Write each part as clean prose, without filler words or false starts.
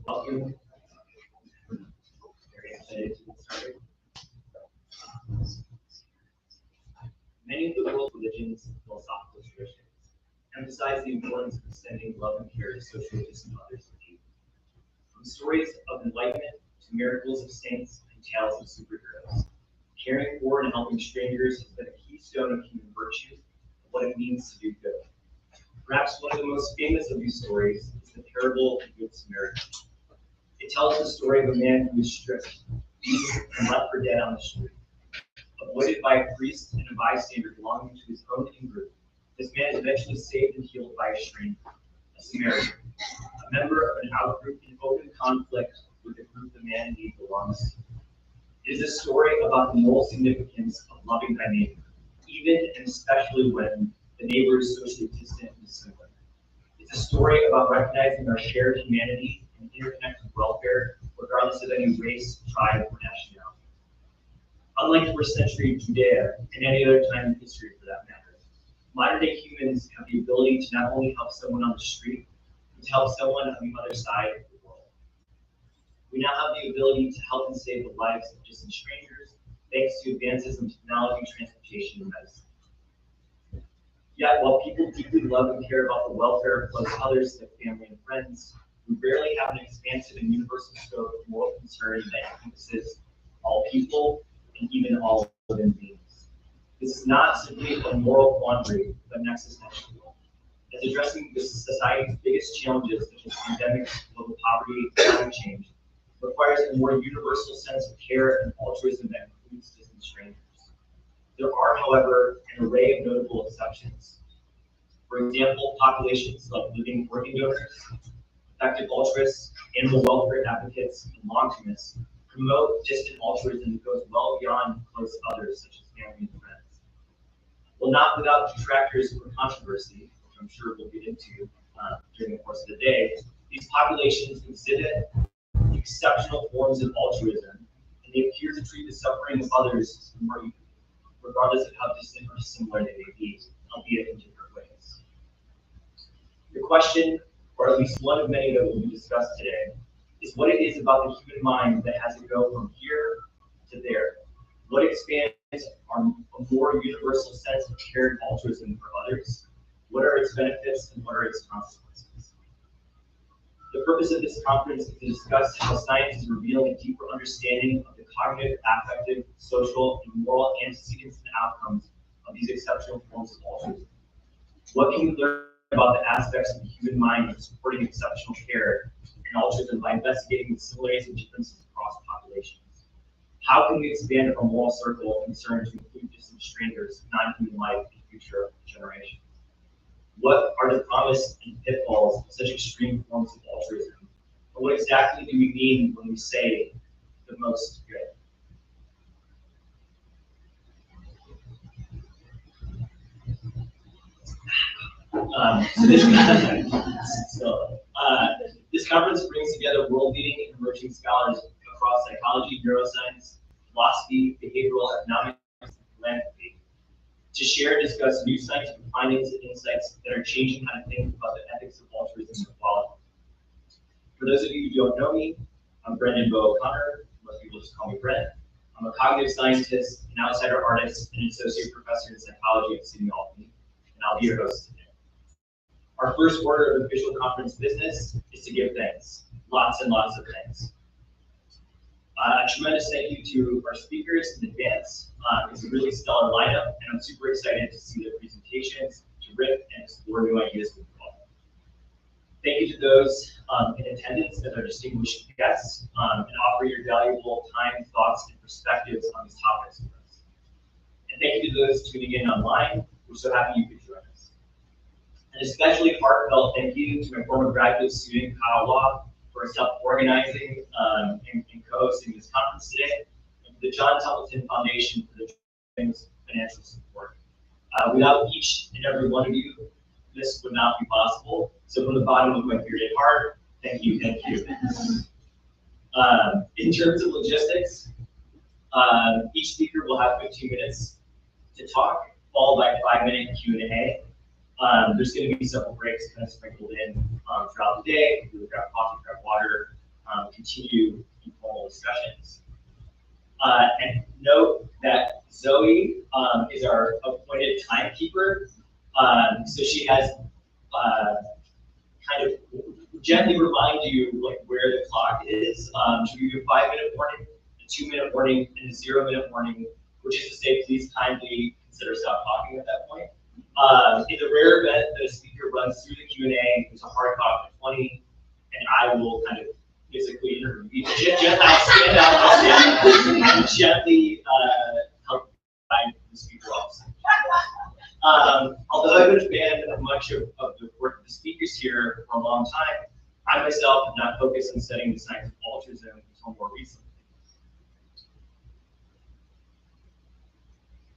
Welcome. Very excited to get started. Many of the world's religions and philosophical traditions emphasize the importance of extending love and care to socially distant others in need. From stories of enlightenment to miracles of saints and tales of superheroes, caring for and helping strangers has been a keystone of human virtue and what it means to do good. Perhaps one of the most famous of these stories is the parable of the Good Samaritan. It tells the story of a man who was stripped, beaten, and left for dead on the street. Avoided by a priest and a bystander belonging to his own in-group, this man is eventually saved and healed by a stranger, a Samaritan, a member of an out-group in open conflict with the group the man in need belongs to. It is a story about the moral significance of loving thy neighbor, even and especially when the neighbor is socially distant and dissimilar. It's a story about recognizing our shared humanity and interconnected welfare, regardless of any race, tribe, or nationality. Unlike first century Judea and any other time in history for that matter, modern-day humans have the ability to not only help someone on the street, but to help someone on the other side of the world. We now have the ability to help and save the lives of distant strangers, thanks to advances in technology, transportation, and medicine. Yet, while people deeply love and care about the welfare of close others like family and friends, we rarely have an expansive and universal scope of moral concern that encompasses all people and even all living beings. This is not simply a moral quandary, but an existential one. As addressing society's biggest challenges, such as pandemics, global poverty, and climate change, requires a more universal sense of care and altruism that includes distant strangers. There are, however, an array of notable exceptions. For example, populations like living organ donors, effective altruists, animal welfare advocates, and long-termists promote distant altruism that goes well beyond close others, such as family and friends. Well, not without detractors or controversy, which I'm sure we'll get into during the course of the day, these populations exhibit exceptional forms of altruism, and they appear to treat the suffering of others more equally, regardless of how distant or similar they may be, albeit in different ways. The question, or at least one of many that will be discussed today, is what it is about the human mind that has it go from here to there. What expands our more universal sense of care and altruism for others? What are its benefits and what are its consequences? The purpose of this conference is to discuss how science is revealing a deeper understanding of the cognitive, affective, social, and moral antecedents and outcomes of these exceptional forms of altruism. What can we learn about the aspects of the human mind of supporting exceptional care and altruism by investigating the similarities and differences across populations? How can we expand our moral circle of concern to include distant strangers, non-human life, and future generations? What are the promise and pitfalls of such extreme forms of altruism? And what exactly do we mean when we say the most good? This conference brings together world-leading and emerging scholars across psychology, neuroscience, philosophy, behavioral economics, and philanthropy to share and discuss new scientific findings and insights that are changing how to think about the ethics of altruism and equality. For those of you who don't know me, I'm Brendan Bo O'Connor. Most people just call me Brent. I'm a cognitive scientist, an outsider artist, and an associate professor in psychology at SUNY Albany, and I'll be your host today. Our first order of official conference business is to give thanks. Lots and lots of thanks. A tremendous thank you to our speakers in advance. It's a really stellar lineup, and I'm super excited to see their presentations, to rip and explore new ideas with you all. Thank you to those in attendance as our distinguished guests, and offer your valuable time, thoughts, and perspectives on these topics with us. And thank you to those tuning in online. We're so happy you could join us. An especially heartfelt thank you to my former graduate student, Kyle Law, for self-organizing and co-hosting this conference today, and to the John Templeton Foundation for the financial support. Without each and every one of you, this would not be possible. So from the bottom of my bearded heart, thank you, thank you. In terms of logistics, each speaker will have 15 minutes to talk, followed by a 5-minute Q&A. There's going to be several breaks kind of sprinkled in throughout the day. We'll grab coffee, grab water, continue informal discussions. And note that Zoe is our appointed timekeeper. So she has kind of gently remind you like where the clock is. She'll give you a 5-minute warning, a 2-minute warning, and a 0-minute warning, which is to say, please kindly consider stop talking at that point. In the rare event that a speaker runs through the Q&A, there's a hard clock at 20, and I will kind of physically intervene. I'll stand out and gently help guide the speaker off. Although I've been a fan of much of the work of the speakers here for a long time, I myself have not focused on studying the science of altruism until more recently.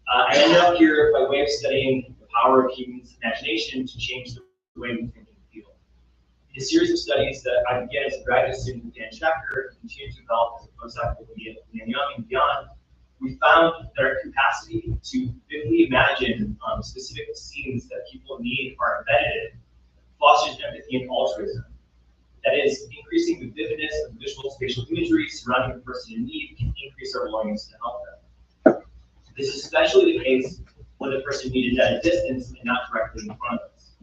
I ended up here by way of studying the power of human imagination to change the way we think and feel. In a series of studies that I began as a graduate student with Dan Schechter and continued to develop as a postdoc with Leanne Young and beyond, we found that our capacity to vividly imagine specific scenes that people need are embedded in fosters empathy and altruism. That is, increasing the vividness of visual spatial imagery surrounding a person in need can increase our willingness to help them. This is especially the case when the person needed at a distance and not directly in front of us.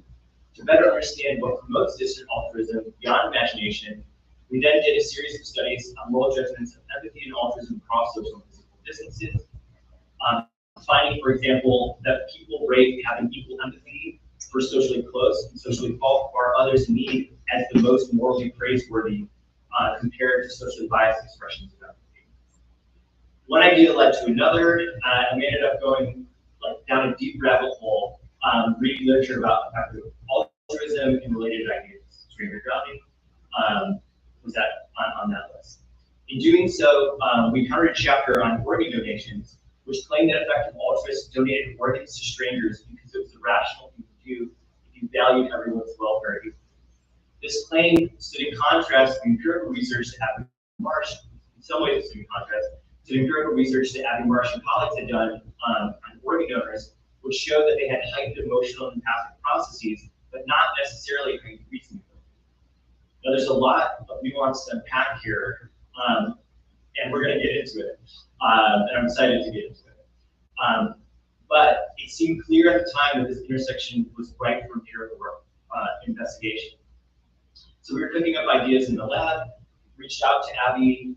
To better understand what promotes distant altruism beyond imagination, we then did a series of studies on moral judgments of empathy and altruism across social and physical distances, finding, for example, that people rate having equal empathy for socially close and socially far others in need as the most morally praiseworthy compared to socially biased expressions of empathy. One idea led to another, and we ended up going down a deep rabbit hole, reading literature about the fact of altruism and related ideas. Stranger drowning was that on that list. In doing so, we encountered a chapter on organ donations, which claimed that effective altruists donated organs to strangers because it was a rational thing to do if you valued everyone's welfare equally. This claim stood in contrast to empirical research that Abby Marsh, in some ways it stood in contrast, to empirical research that Abby Marsh and colleagues had done on organ donors, which showed that they had heightened emotional and empathic processes, but not necessarily heightened reasoning. Now, there's a lot of nuance to unpack here, and we're going to get into it, and I'm excited to get into it. But it seemed clear at the time that this intersection was ripe for empirical work, investigation. So we were cooking up ideas in the lab, reached out to Abby,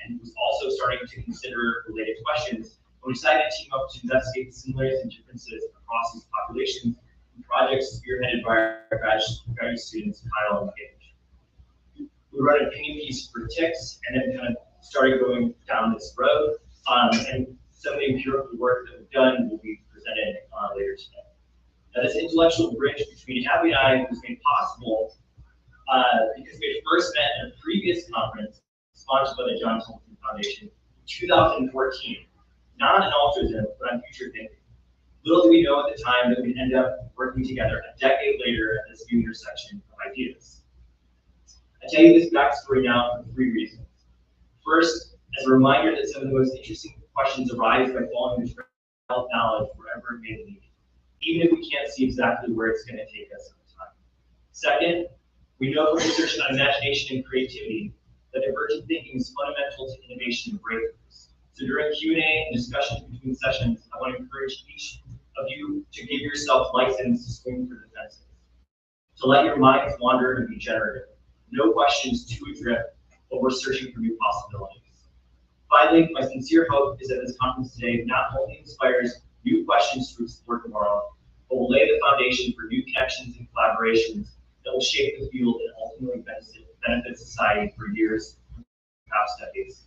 and was also starting to consider related questions. And we decided to team up to investigate the similarities and differences across these populations in projects spearheaded by our graduate students, Kyle and Paige. We wrote an opinion piece for TICS, and then kind of started going down this road. And some of the empirical work that we've done will be presented later today. Now, this intellectual bridge between Abby and I was made possible because we had first met at a previous conference sponsored by the John Templeton Foundation in 2014, not on altruism, but on future thinking. Little do we know at the time that we'd end up working together a decade later at this new intersection of ideas. I tell you this backstory now for 3 reasons. First, as a reminder that some of the most interesting questions arise by following the trail of knowledge wherever it may lead, even if we can't see exactly where it's going to take us at the time. Second, we know from research on imagination and creativity that divergent thinking is fundamental to innovation and breakthroughs. So during Q&A and discussions between sessions, I want to encourage each of you to give yourself license to swing for the fences, to let your minds wander and be generative. No questions too adrift, but we're searching for new possibilities. Finally, my sincere hope is that this conference today not only inspires new questions to explore tomorrow, but will lay the foundation for new connections and collaborations that will shape the field and ultimately benefit society for years, perhaps decades.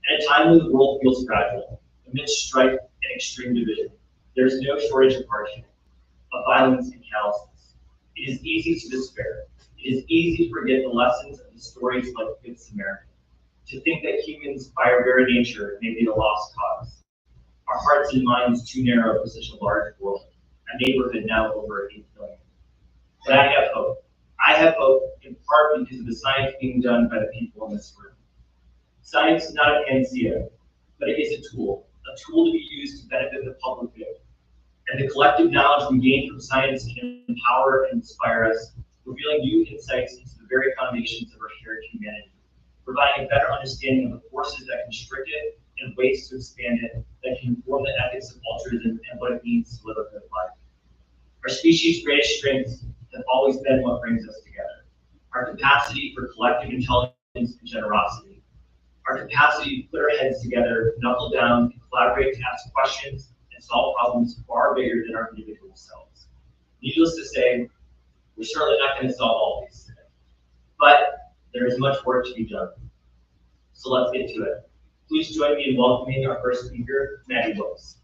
At a time when the world feels fragile, amidst strife and extreme division, there is no shortage of hardship, of violence and callousness. It is easy to despair. It is easy to forget the lessons of the stories like Good Samaritan, to think that humans, by our very nature, may be the lost cause. Our hearts and minds too narrow for such a large world, a neighborhood now over 8 billion. But I have hope. I have hope in part because of the science being done by the people in this room. Science is not a panacea, but it is a tool to be used to benefit the public good. And the collective knowledge we gain from science can empower and inspire us revealing new insights into the very foundations of our shared humanity, providing a better understanding of the forces that constrict it and ways to expand it that can inform the ethics of altruism and what it means to live a good life. Our species' greatest strengths have always been what brings us together. Our capacity for collective intelligence and generosity. Our capacity to put our heads together, knuckle down, and collaborate to ask questions and solve problems far bigger than our individual selves. Needless to say, we're certainly not going to solve all these today. But there is much work to be done. So let's get to it. Please join me in welcoming our first speaker, Maddie Wilkes.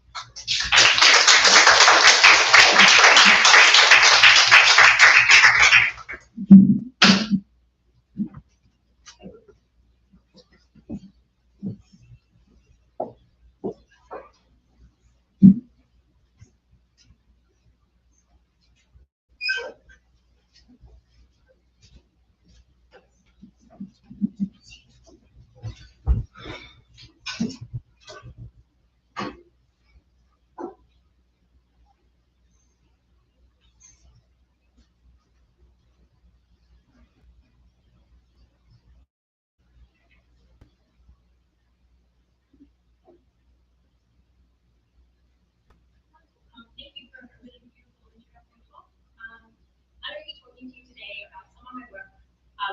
Thank you for a really beautiful introductory talk. I'm going to be talking to you today about some of my work,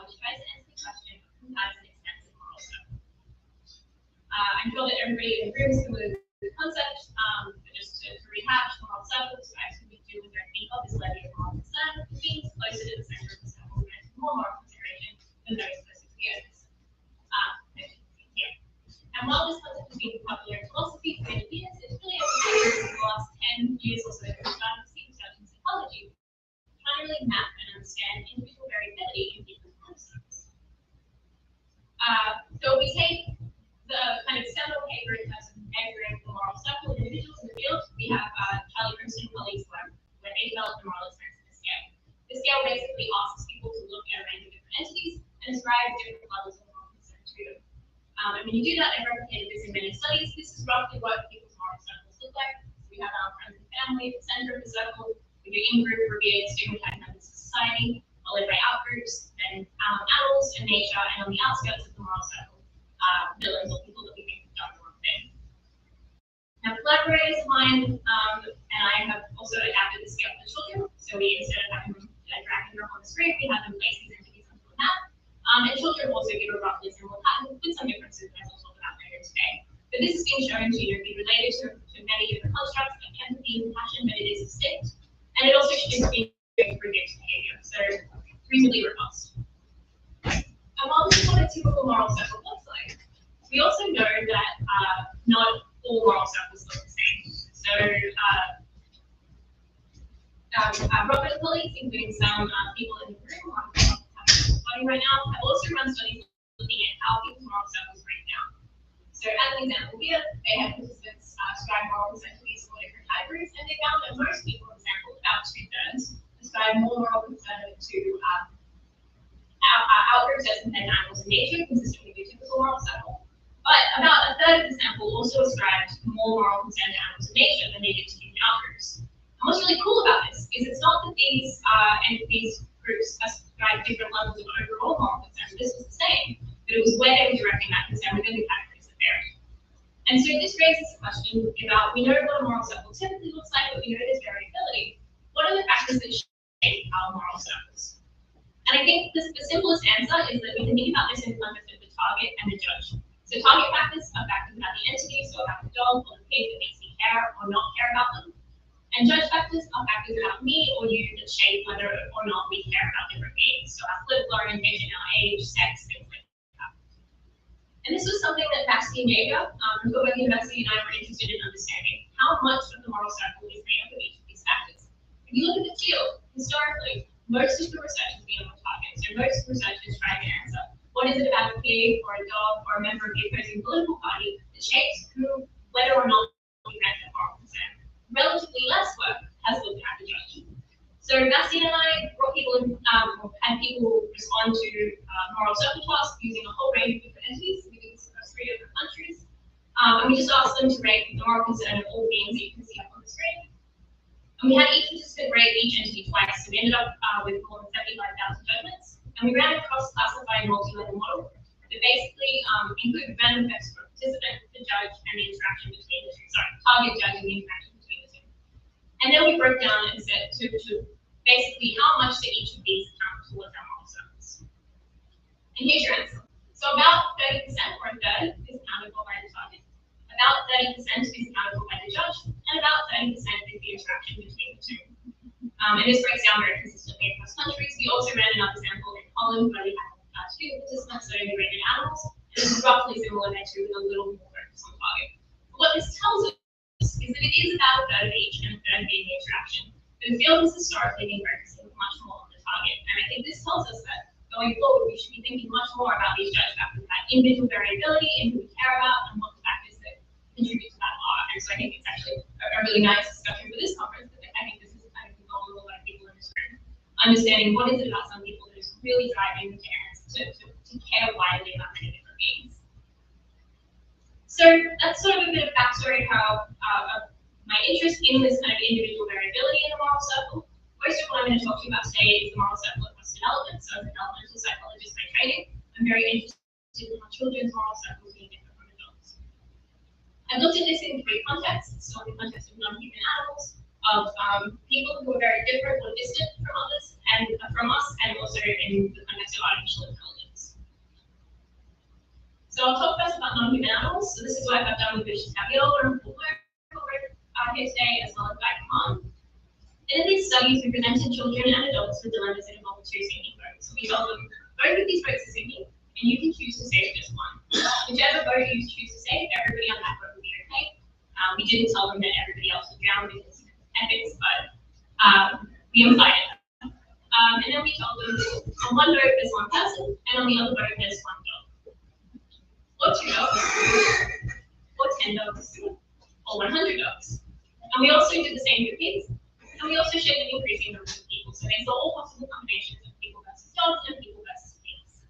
which tries to answer the question of who has an extensive moral circle. I'm sure that everybody in the room is familiar with the concept, but just to rehash, the moral circle describes who we do with our think of this levy of moral concern, which means closer to the center of the circle, granted more moral consideration than those closer to the others. Here. And while this concept has been popular in philosophy for many years, it's really emphasized in the last 10 years or so that we've started to see research in psychology, trying to really map and understand individual variability in different concepts. So we take the kind of seminal paper in terms of measuring the moral circle of individuals in the field. We have Charlie Grimson and colleagues' work, where they developed the moral experience scale. The scale basically asks people to look at a range of different entities and describe different levels of moral concern to them. And when you do that, I've replicated this in many studies. This is roughly what people's moral circles look like. So we have our friends and family at the center of the circle. We do in-group, revered, stigmatized members of society, followed by out-groups, then animals and nature, and on the outskirts of the moral circle, villains or people that we think have done the wrong thing. Now, collaborators of mine and I have also adapted the scale for children. So we, instead of having them dragging them on the screen, we have them place these entities onto a map. And children also give a roughly similar pattern with some differences that I'll talk about later today. But this has been shown to be related to many different constructs like empathy and compassion, but it is distinct. And it also should be predict behavior. So reasonably robust. And while this is what a typical moral circle looks like, we also know that not all moral circles look the same. So Robert and colleagues, including some people in the room, right now, have also run studies looking at how people's moral circles break down. So as an example here, they had participants describe moral consent to these four different categories, and they found that most people, for example, about 2/3, describe more moral concern to outgroups as compared to animals in nature, consistent with the typical moral circle. But about 1/3 of the sample also ascribed more moral concern to animals in nature than they did to human outgroups. And what's really cool about this is it's not that these groups ascribe different levels of overall moral concern. This was the same, but it was where they were directing that concern within the categories that varied. And so this raises a question about, we know what a moral circle typically looks like, but we know there's variability. What are the factors that shape our moral circles? And I think the simplest answer is that we can think about this in the context of the target and the judge. So target factors are factors about the entity, so about the dog or the pig that makes me care or not care about them. And judge factors are factors about me or you that shape whether or not we care about different beings. So our political orientation, our age, sex, things like that. And this was something that Basti and Jaeger from Tilburg University and I were interested in understanding. How much of the moral circle is made up of each of these factors? If you look at the field, historically, most of the research has been on target. So most research is trying to answer, what is it about a pig or a dog or a member of the opposing political party that shapes whether or not we grant that moral concern? Relatively less work has looked at the judge. So Bastien and I brought people in, had people respond to moral circle tasks using a whole range of different entities. We did this across 3 different countries. And we just asked them to rate the moral concern of all beings that you can see up on the screen. And And we had each participant rate each entity twice, so we ended up with more than 75,000 judgments. And we ran a cross-classified multi-level model that basically included random effects for participant, the judge, and the interaction between the two. Sorry, target, judge, and the interaction between the two. And then we broke down and said to basically how much do each of these account towards our model surface. And here's your answer. So about 30% or a third is accounted for by the target. About 30% is accounted for by the judge, and about 30% is the interaction between the two. And this breaks down very consistently across countries. We also ran another sample in Holland where we had two participants that integrated animals, and it's roughly similar there too, with a little more focus on target. But what this tells us is that it is about a third of each and a third being the interaction. But the field has historically been focusing much more on the target, and I think this tells us that going forward we should be thinking much more about these judge factors, about individual variability and who we care about and what the factors that contribute to that are. And so I think it's actually a really nice discussion for this conference, because I think this is kind of the goal of a lot of people in this room. Understanding what is it about some people that is really driving the parents to care widely about many different beings. So that's sort of a bit of backstory of how my interest in this kind of individual variability in the moral circle. Most of what I'm going to talk to you about today is the moral circle across development. So as a developmental psychologist by training, I'm very interested in how children's moral circles being different from adults. I've looked at this in three contexts. So in the context of non-human animals, of people who are very different or distant from others and from us, and also in the context of artificial intelligence. So I'll talk first about non-human animals. So this is work I've done with Vicious Fabiola and Paul here today, as well as Guy Kaman. And in these studies, we presented children and adults with dilemmas that involve two singing votes. We told them, both of these votes are singing, and you can choose to save just one. Whichever vote you choose to save, everybody on that vote will be okay. We didn't tell them that everybody else would drown because ethics, but we implied it. And then we told them, on one vote there's one person, and on the other vote there's one dog. Or 2 dogs, or 10 dogs, or 100 dogs. And we also did the same for pigs, and we also showed an increasing number of people. So these are all possible combinations of people versus dogs and people versus pigs.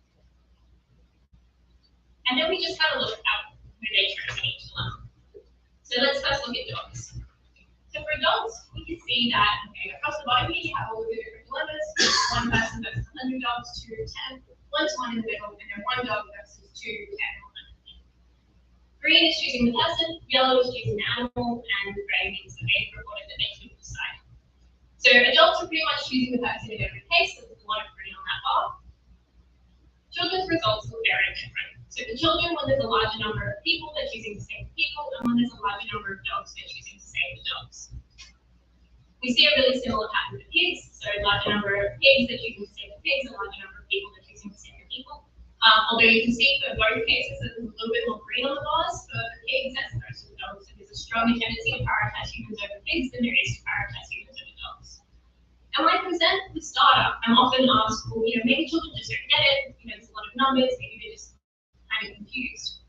And then we just had a look at who they chose in each dilemma. So let's first look at dogs. So for dogs, we can see that across the bottom here you have all of the different dilemmas. One person versus 100 dogs, 2 to 10, 1 to 1 in the middle, and then 1 dog versus 2, 10, 100. Green is choosing the person, yellow is choosing the animal, and gray means that they've reported that they should decide. So adults are pretty much choosing the person in every case, so there's a lot of green on that bar. Children's results look very different. So for children, when there's a larger number of people, they're choosing to save the people, and when there's a larger number of dogs, they're choosing to save the dogs. We see a really similar pattern for pigs, so a larger number of pigs, they're choosing to save the pigs, and a larger number of people, they're choosing to save the people. Although you can see for both cases that there's a little bit more green on the bars for the pigs as opposed to the dogs. So there's a stronger tendency to prioritize humans over pigs than there is to prioritize humans over dogs. And when I present this data, I'm often asked, well, maybe children just don't get it, there's a lot of numbers, maybe they're just kind of confused.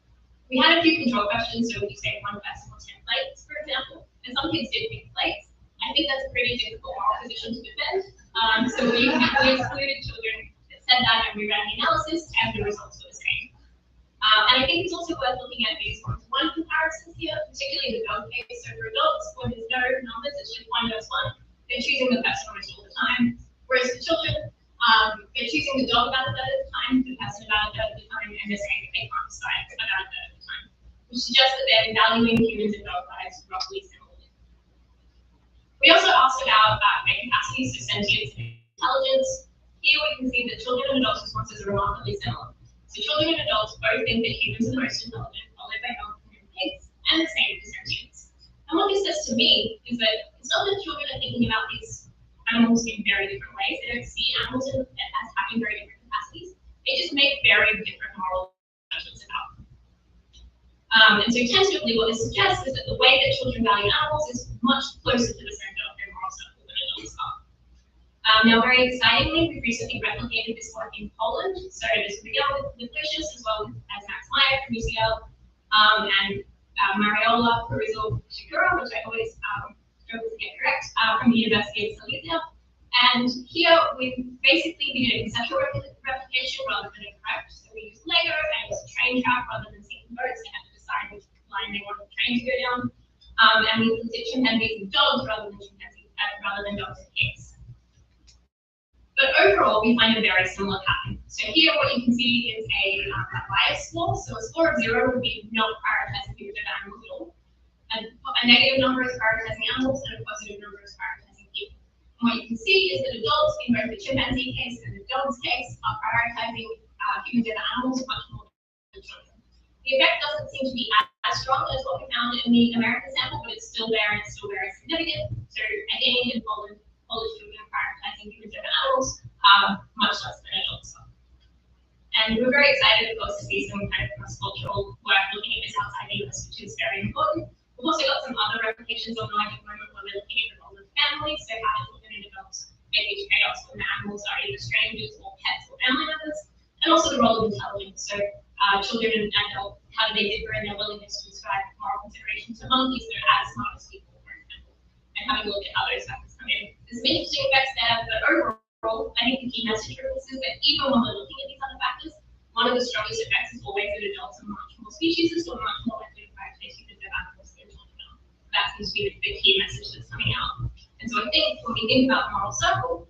We had a few control questions, so would you say 1 person or 10 plates, for example, and some kids did pick plates. I think that's a pretty difficult moral position to defend. So we excluded children that said that, and we ran the analysis, and the results were the same. And I think it's also worth looking at these one-to-one comparisons here, particularly in the dog case. So for adults, when there's no numbers, it's just 1 versus 1. They're choosing the person almost all the time. Whereas for children, they're choosing the dog about a third of the time, the person about a third of the time, and they're saying that they can't decide about a third of the time, which suggests that they're valuing humans and dog lives roughly similarly. We also asked about their capacities for sentience and intelligence. Here we can see that children and adults' responses are remarkably similar. So children and adults both think that humans are the most intelligent, followed by dogs and pigs, and the same for sentience. And what this says to me is that it's not that children are thinking about these animals in very different ways. They don't see animals as having very different capacities. They just make very different moral judgments about them. And so tentatively what this suggests is that the way that children value animals is much closer to the center of their moral circle than adults are. Now, very excitingly, we've recently replicated this work in Poland. So this is Miguel with Lucius, as well as Max Meyer from UCL, and Mariola Parizo-Shikura, which I always struggle to get correct, from the University of Silesia. And here we basically did a conceptual replication rather than a correct. So we used Lego and used a train track rather than sinking boats. They had to decide which line they wanted the train to go down. And we looked at chimpanzees and dogs rather than chimpanzees and rather than dogs and pigs. But overall, we find a very similar pattern. So here, what you can see is a bias score. So a score of 0 would be not prioritizing people and animals at all. A negative number is prioritizing animals, and a positive number is prioritizing people. And what you can see is that adults, in both the chimpanzee case and the dog's case, are prioritizing humans and animals much more than children. The effect doesn't seem to be as strong as what we found in the American sample, but it's still there and it's still very significant. So again, in Poland, Polish children are prioritizing humans over animals, much less than adults are. And we're very excited, of course, to see some kind of cross-cultural work looking at this outside the US, which is very important. We've also got some other replications online at the moment where we're looking at the role of families, so how children and adults make these trade-offs when animals are either strangers or pets or family members, and also the role of intelligence. So children and adults, how do they differ in their willingness to ascribe moral considerations to monkeys that are as smart as people, for example, and having a look at how those factors come in. There's some interesting effects there, but overall, I think the key message from this is that even when we're looking at these other factors, one of the strongest effects is always that adults are much more speciesist or much more likely to prioritize humans and animals than children. That seems to be the key message that's coming out. And so I think when we think about the moral circle,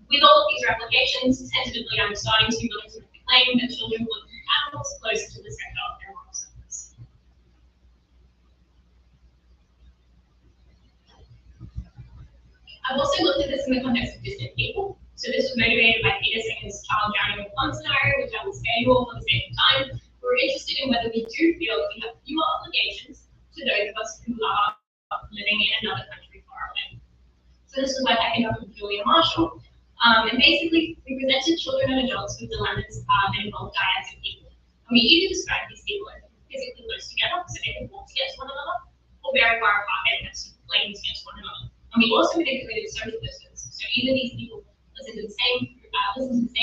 with all of these replications, tentatively I'm starting to really sort of claim that children look at animals closer to the center of their moral circles. I've also looked at this in the context of distant people. So this was motivated by Peter Singer's child drowning in the pond scenario, which I will spare you all for the sake of time. We're interested in whether we do feel that we have fewer obligations to those of us who are living in another country far away. So this is by backing up with Julia Marshall. And basically, we presented children and adults with dilemmas that involve dyads of people. And we either describe these people as physically close together, so they can walk to get to one another, or very far apart, they have to plane to get to one another. And we also manipulated social distance. So either these people listen to the same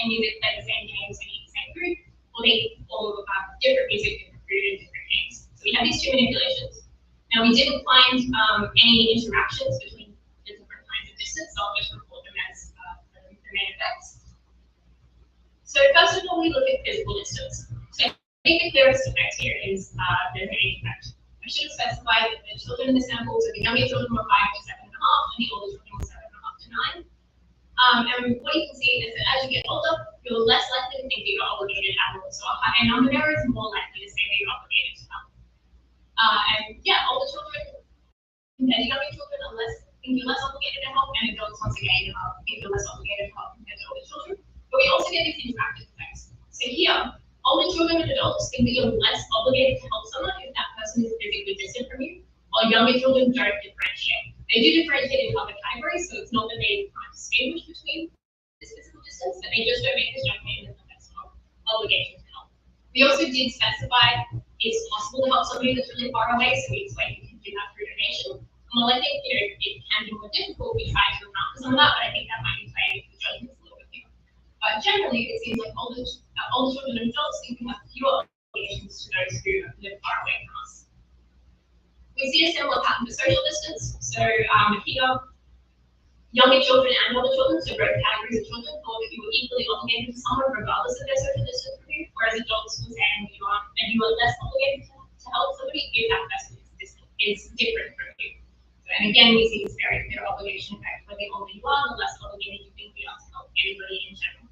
music, play the same games, and eat the same food, or they all have different music, different food, and different games. So we have these two manipulations. Now we didn't find any interactions between the different kinds of distance, so I'll just report them as the main effects. So first of all, we look at physical distance. So I think the clearest effect here is the age effect. I should have specified that the children in the sample, so the younger children were 5 to 7.5, and the older children were 7.5 to 9. And what you can see is that as you get older, you're less likely to think that you're obligated at all. So a higher number there is more likely to say that you're obligated to help. And yeah, older children compared to younger children are think you're less obligated to help, and adults once again think you're less obligated to help compared to older children. But we also get these interactive effects. So here, older children and adults think that you're less obligated to help someone if that person is physically distant from you, while younger children don't differentiate. They do differentiate in other categories, so it's not that they can't distinguish between this physical distance, but they just don't make this judgment in the context of obligation to help. We also did specify it's possible to help somebody that's really far away, so we explained you can do that through donation. And while I think it can be more difficult, we try to account for some of that, but I think that might be playing the judgments a little bit here. But generally, it seems like older children and adults think we have fewer obligations to those who live far away from us. We see a similar pattern for social distance. So here, younger children and older children, so both categories of children, thought that you were equally obligated to someone regardless of their social distance from you, whereas adults were saying that you are less obligated to help somebody if that person is different from you. So, and again, we see this very clear obligation effect where the older you are, the less obligated you think you are to help anybody in general.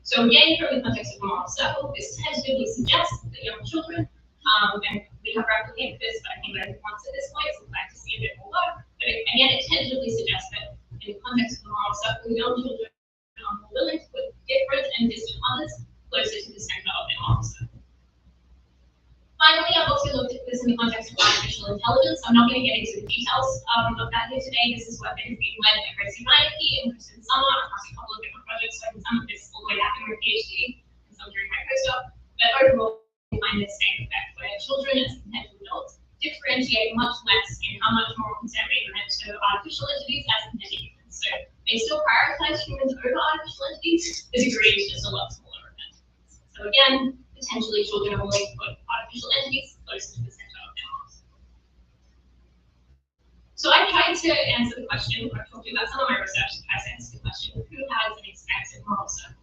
So again, from the context of the moral circle, this tentatively suggests that young children, and we have replicated this, but I think that once at this point, so we'd like to see a bit more work. But again, it tentatively suggests that in the context of the moral circle, young children are more willing to put different and distant others closer to the center of their moral circle. Finally, I've also looked at this in the context of artificial intelligence. I'm not going to get into the details of that here today. This is work that has been led by Gracie Meineke and Kristen Summer across a couple of different projects. So I can some of this all the way back in my PhD and some during my postdoc. But overall, we find the same effect where children as compared to adults differentiate much less in how much moral consent they grant to artificial entities as compared to humans. So they still prioritize humans over artificial entities. The degree is just a lot smaller of that. So again, potentially children are willing to put artificial entities close to the center of their lives. So I tried to answer the question, I've talked about some of my research that has answered the question, who has an expansive moral circle?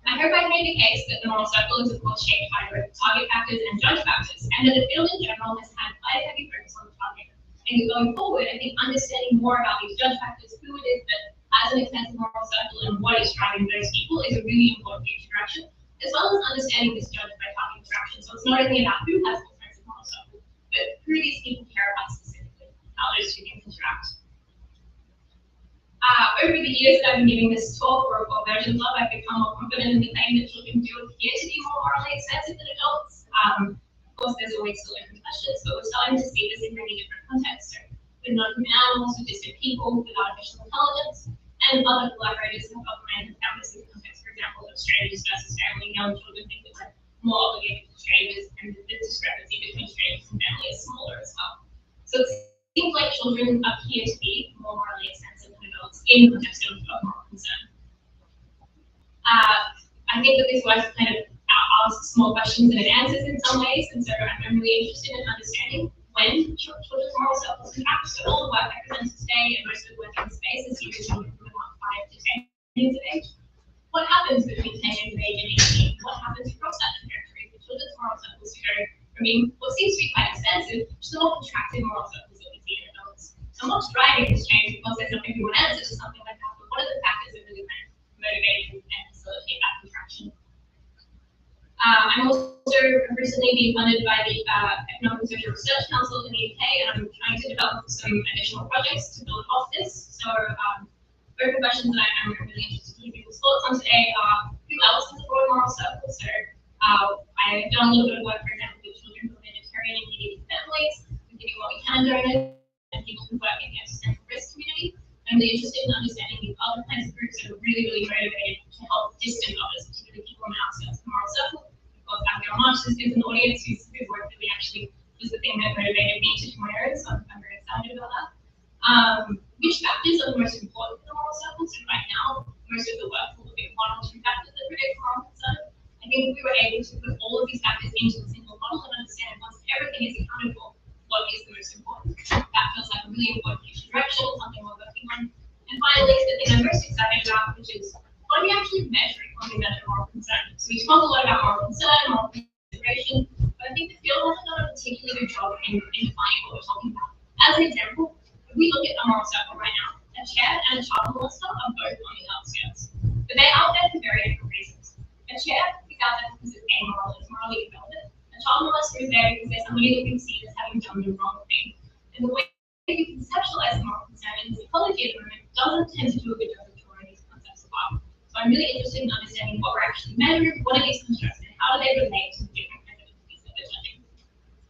I hope I've made the case that the moral circle is of course shaped by both target factors and judge factors, and that the field in general has had quite a heavy focus on the target. And going forward, I think understanding more about these judge factors, who it is that has an extensive moral circle and what is driving those people is a really important future direction, as well as understanding this judge by target interaction. So it's not only about who has an extensive moral circle, but who these people care about specifically, how those two things interact. Over the years that I've been giving this talk, or versions of, I've become more confident in the claim that children do appear to be more morally expensive than adults. Of course, there's always still open questions, but we're starting to see this in many different contexts. So with non-human animals, with distant people, with artificial intelligence, and other collaborators have often found this in the context, for example, of strangers versus family. Young children think that we're more obligated to strangers, and the discrepancy between strangers and family is smaller as well. So it seems like children appear to be more morally expensive than adults in the context of moral concern. I think that this work kind of asks small questions and it answers in some ways, and so I'm really interested in understanding when children's moral circles interact. So all the work I presented today and most of the work in the space is usually children from about 5 to 10 years of age. What happens between 10 years of age and 18? What happens across that trajectory for children's moral circles to go from what seems to be quite expensive to the more contracted moral circles that we see in adults? And what's driving this change? Of course, there's not going to be one answer to something like that, but what are the factors that really kind of motivate and facilitate that contraction? I'm also recently being funded by the Economic and Social Research Council in the UK, and I'm trying to develop some additional projects to build off this. So open questions that I'm really interested to hear people's thoughts on today are, who else has a broad moral circle? So I've done a little bit of work, for example, with children who are vegetarian and needy families, giving what we can donate, and people who work in the existential risk community. I'm really interested in understanding the other kinds of groups that are really, really motivated to help distant others, particularly people on the outskirts of the moral circle. Abigail Marsh is an audience whose work really actually was the thing that motivated me to do my own, so I'm very excited about that. Which factors are the most important for the moral circle? So right now, most of the work will look at 1 or 2 factors that predict moral concern. I think if we were able to put all of these factors into a single model and understand once everything is accounted for, what is the most important? That feels like a really important future direction, something we're working on. And finally, the thing I'm most excited about, which is what are we actually measuring when we measure moral concern? So we talk a lot about moral concern, moral consideration, but I think the field hasn't done a particularly good job in defining what we're talking about. As an example, if we look at a moral circle right now, a chair and a child molester are both on the outskirts, but they're out there for very different reasons. A chair is out there because it's amoral, it's morally irrelevant. A child molester is there because there's somebody that we see as having done the wrong thing. And the way we conceptualize moral concern in psychology at the moment doesn't tend to do a good job of drawing these concepts apart. So I'm really interested in understanding what we're actually measuring, what are these constructs, and how do they relate to the different entities that we're judging.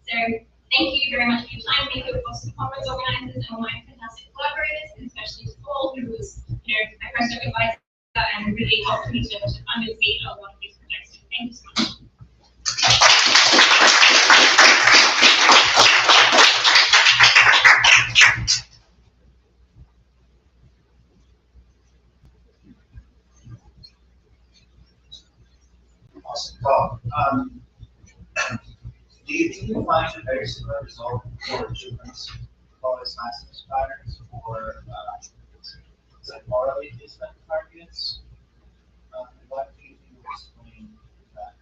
So thank you very much for your time. Thank you, of course, to the conference organizers and all my fantastic collaborators, and especially to Paul, who was, my postdoc advisor and really helped me to undersee a lot of these projects. So thank you so much. Awesome talk. Do you think you'll find a very similar result for children's bonus maximus patterns or morally distant targets? What do you think will explain that?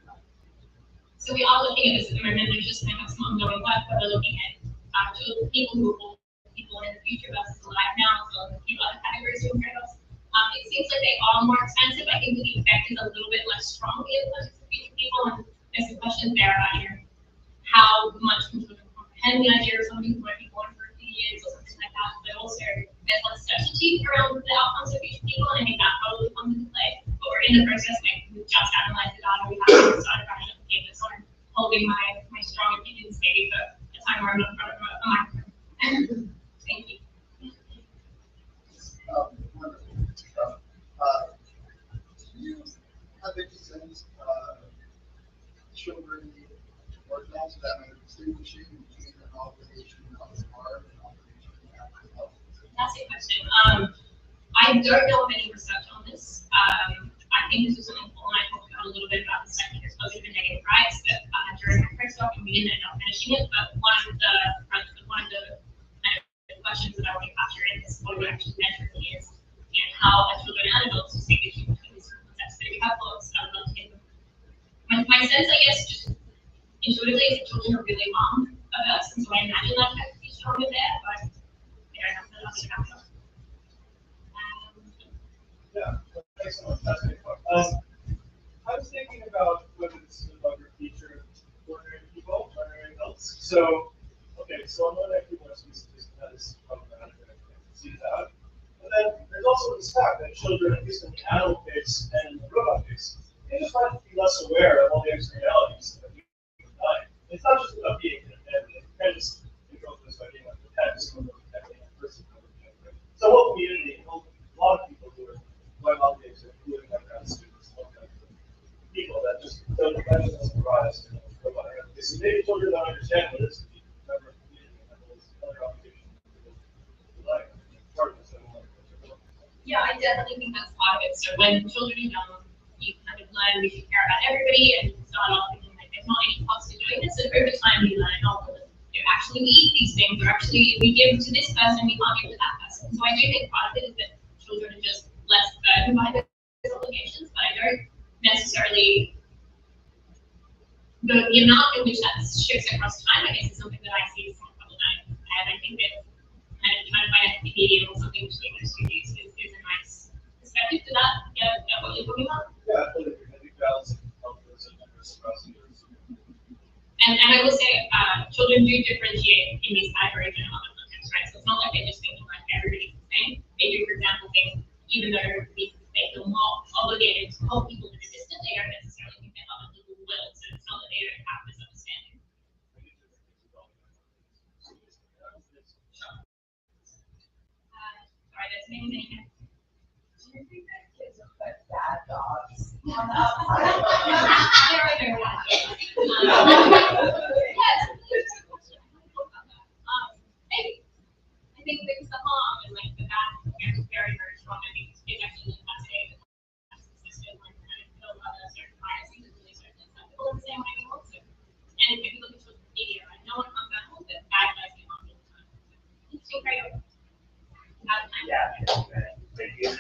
So we are looking at this at the moment. There's just kind of some ongoing work, but we're looking at people who are people in the future versus alive now, so people other categories doing trade-offs. It seems like they are more expensive. I think the effect is a little bit less strongly in the future people, and there's some questions there about how much can children comprehend the idea of somebody who might be born for a few years or something like that, but also there's less certainty around the outcomes of future people, and I think that probably comes into play. But we're in the process, we've just analyzed the data, we haven't started writing up the paper, so I'm holding my strong opinions maybe for a time where I'm not in front of a microphone. Thank you. Do you have any sense children or adults that are distinguishing between an obligation of the heart and obligation of health? That's a question. I don't know of any research on this. I think this was something Paul and I talked about a little bit about the second exposure to negative rights that during my postdoc, and we didn't end up finishing it. But one of the kind of questions that I want to capture in this, what we actually measure is, how children and adults distinguish between these concepts. So if you have thoughts, I would love to hear them. My sense, I guess, just intuitively, is that children are really averse, and so I imagine that has to be stronger there. But other background. Yeah, thanks so much. That's a good point. I was thinking about whether this is about your feature ordinary people, ordinary adults. So, okay, so on one hand, people are species that is problematic and see that. But then there's also this fact that children, at least in the animal case and in the robot case, they just might be less aware of all the externalities that we die. It's not just about being in a family. You can't just control this by being like a pet, someone with a family, a person with a family. So, what community, a lot of people who are quite wealthy, including my friends, students, all kinds of people that just don't surprise. So maybe children don't understand what it is to be a member of the community and have those other obligations like part of this. Yeah, I definitely think that's part of it. So when children are young, you kind of learn we should care about everybody, and you start off thinking like there's not any cost to doing this, and over time you learn, oh, actually we eat these things, or actually we give to this person, we can't give to that person. So I do think part of it is that children are just less burdened by those obligations, but I don't necessarily, the amount in which that shifts across time, I guess, is something that I see as somewhat problematic. And I think that kind of trying to find a happy medium or something between those two views is a nice perspective to that, what you're talking about. Yeah, I think balance is and I will say, children do differentiate in these categories in other contexts, right? So it's not like they're just thinking like everybody's the same. They do, for example, think even though they feel more obligated to help people that are distant, they don't necessarily think that other people will. So it's not that they don't have this understanding. Sorry, there's many hands. Do you think that kids are put bad dogs on the There are no bad dogs. Yes. Maybe. I think because the harm and like the bad is very, very strong. I think it's actually not saying that system like kind of build on a certain biases and really certain acceptable in the same way they want to. And if you look at social media, right, no one comes out with it. Bad guys get harmed all the time. Interesting trade-off. Out of time. Yeah, thank you.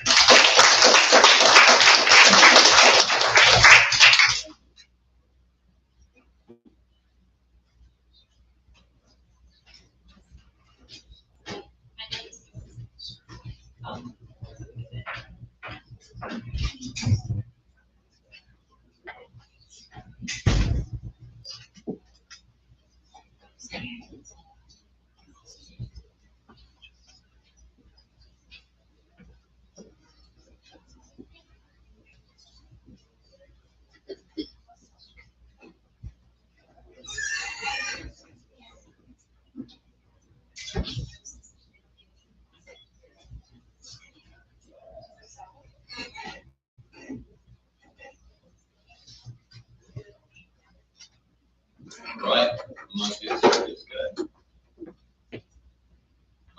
Right, might be as good as good.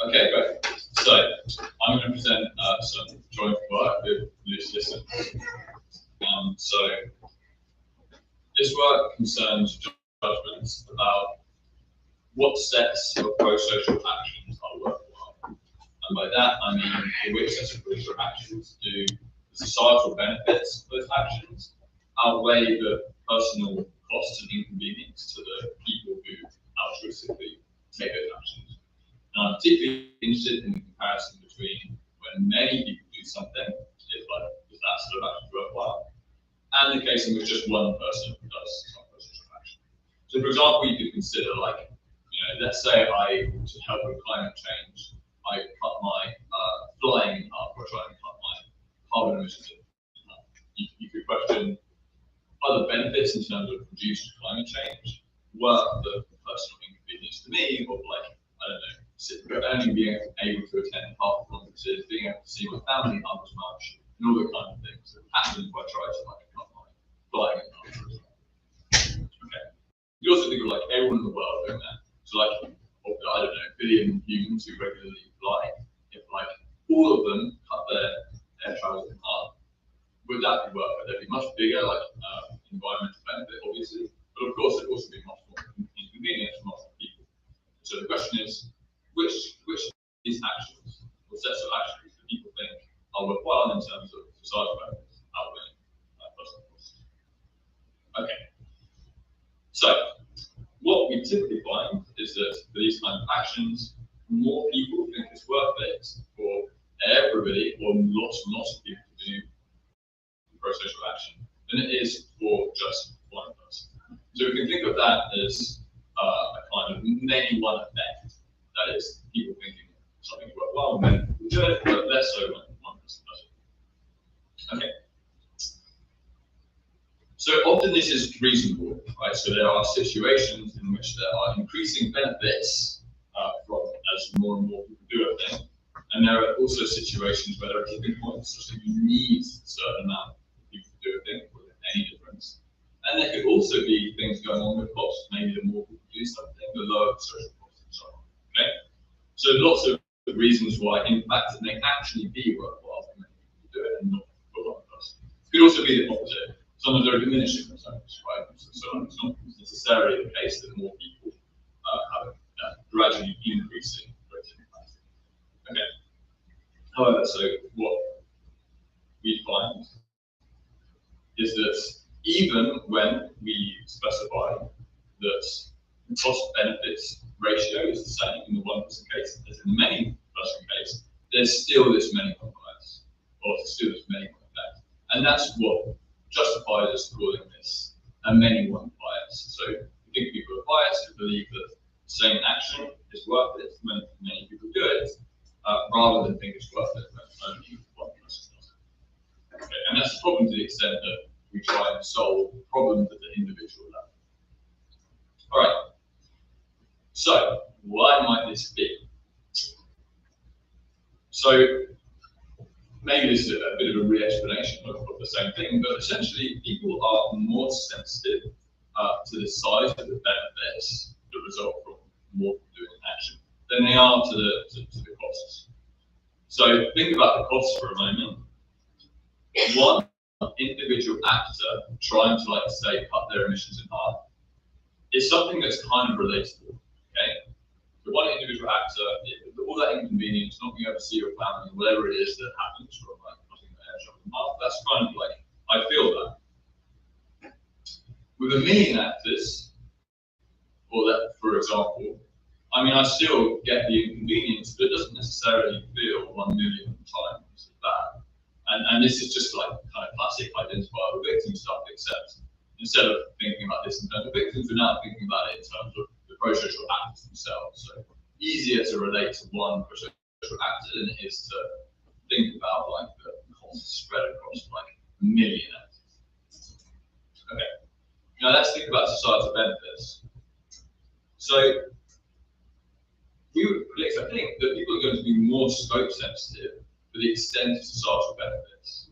Okay, great. So I'm going to present some joint work with Lucy Lisson. So this work concerns judgments about what sets of pro-social actions are worthwhile. And by that I mean which sets of pro-social actions do the societal benefits of those actions outweigh the personal costs and inconvenience to the people who altruistically take those actions. And I'm particularly interested in the comparison between when many people do something, if like, is that sort of action worthwhile, and the case in which just one person does some social action. So for example, you could consider like, let's say to help with climate change, I cut my flying up or try and cut my carbon emissions. You could question, are the benefits in terms of reduced climate change worth the personal inconvenience to me of like, I don't know, only being able to attend half conferences, being able to see my family half as much, and all the kind of things that happen if I try to like cut my flying in half. Okay. You also think of like everyone in the world doing that. So like, I don't know, billion humans who regularly fly, if like all of them cut their air travel in half, would that be worth it? There'd be much bigger like environmental benefit, obviously, but of course it'd also be much more inconvenient for lots of people. So the question is, which of these actions or sets of actions do people think are worthwhile in terms of societal benefits outweighing personal costs? Okay. So what we typically find is that for these kind of actions, more people think it's worth it for everybody or lots and lots of people to do pro-social action than it is for just one person. So we can think of that as a kind of many one effect. That is, people thinking something's worthwhile when people do it, but less so when one person does it. Okay. So often this is reasonable, right? So there are situations in which there are increasing benefits from as more and more people do a thing. And there are also situations where there are tipping points, such that you need a certain amount of people to do a thing with any difference. And there could also be things going on with costs. Maybe the more people do something, the lower the social costs and so on. Okay? So lots of reasons why, in fact, it may actually be worthwhile for many people to do it and not for one person. It could also be the opposite. Sometimes there are diminishing returns, right? So it's not necessarily the case that more people have gradually increasing rate of impact. Okay. However, so what we find is that even when we specify that the cost-benefits ratio is the same in the 1% case as in the many-person case, there's still this many-one bias, or there's still this many-one effect. And that's what justifies us calling this a many-one bias. So I think people are biased to believe that the same action is worth it when many people do it, rather than think it's worth it when only one person does it. Okay, and that's a problem to the extent that we try and solve problems at the individual level. All right. So why might this be? So maybe this is a bit of a re-explanation of the same thing, but essentially people are more sensitive to the size of the benefits that result from more people doing action than they are to the costs. So think about the costs for a moment. One individual actor trying to, like, say, cut their emissions in half is something that's kind of relatable. Okay, the one individual actor, all that inconvenience, not being able to see your family, whatever it is that happens from, like, cutting the air shot in half, that's kind of like, I feel that. With a million actors, or that, for example, I mean, I still get the inconvenience, but it doesn't necessarily feel 1 million times as bad. And this is just like kind of classic identifiable victim stuff, except instead of thinking about this in terms of victims, we're now thinking about it in terms of the pro-social actors themselves. So easier to relate to one pro-social actor than it is to think about, like, the costs spread across like a million actors. Okay. Now let's think about societal benefits. So we would predict, I think, that people are going to be more scope sensitive for the extent of societal benefits.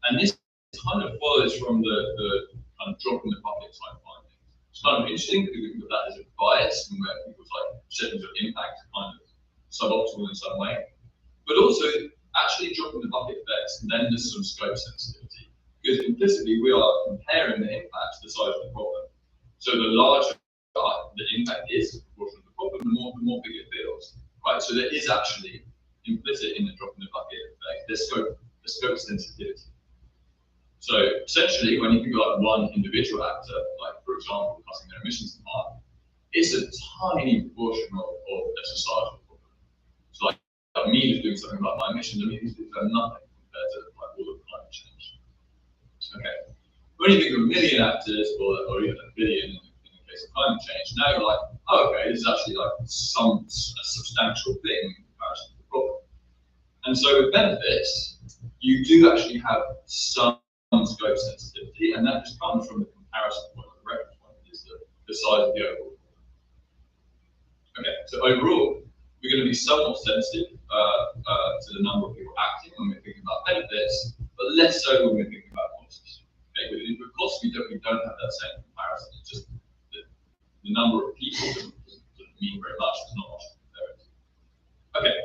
And this kind of follows from the kind of drop in the bucket type findings. It's kind of interesting because we think of that as a bias and where people's, like, settings of impact are kind of suboptimal in some way. But also, actually dropping the bucket effects lend us some scope sensitivity, because implicitly we are comparing the impact to the size of the problem. So the larger the impact is in proportion of the problem, the more big it feels, right? So there is actually implicit in the drop in the bucket effect, the scope sensitivity. So essentially, when you think about one individual actor, like, for example, cutting their emissions in half, it's a tiny proportion of a societal problem. So, like me just doing something about my emissions, I mean, it's nothing compared to, like, all of climate change. Okay. When you think of a million actors, or even a billion in the case of climate change, now you're like, oh, okay, this is actually like a substantial thing in comparison to the problem. And so with benefits, you do actually have some scope sensitivity, and that just comes from the comparison point, the reference point, is the size of the overall problem. Okay, so overall, we're going to be somewhat sensitive to the number of people acting when we're thinking about benefits, but less so when we're thinking about costs. Okay, with costs, we definitely don't have that same comparison. It's just the number of people doesn't mean very much. There's not much to compare it to. Okay,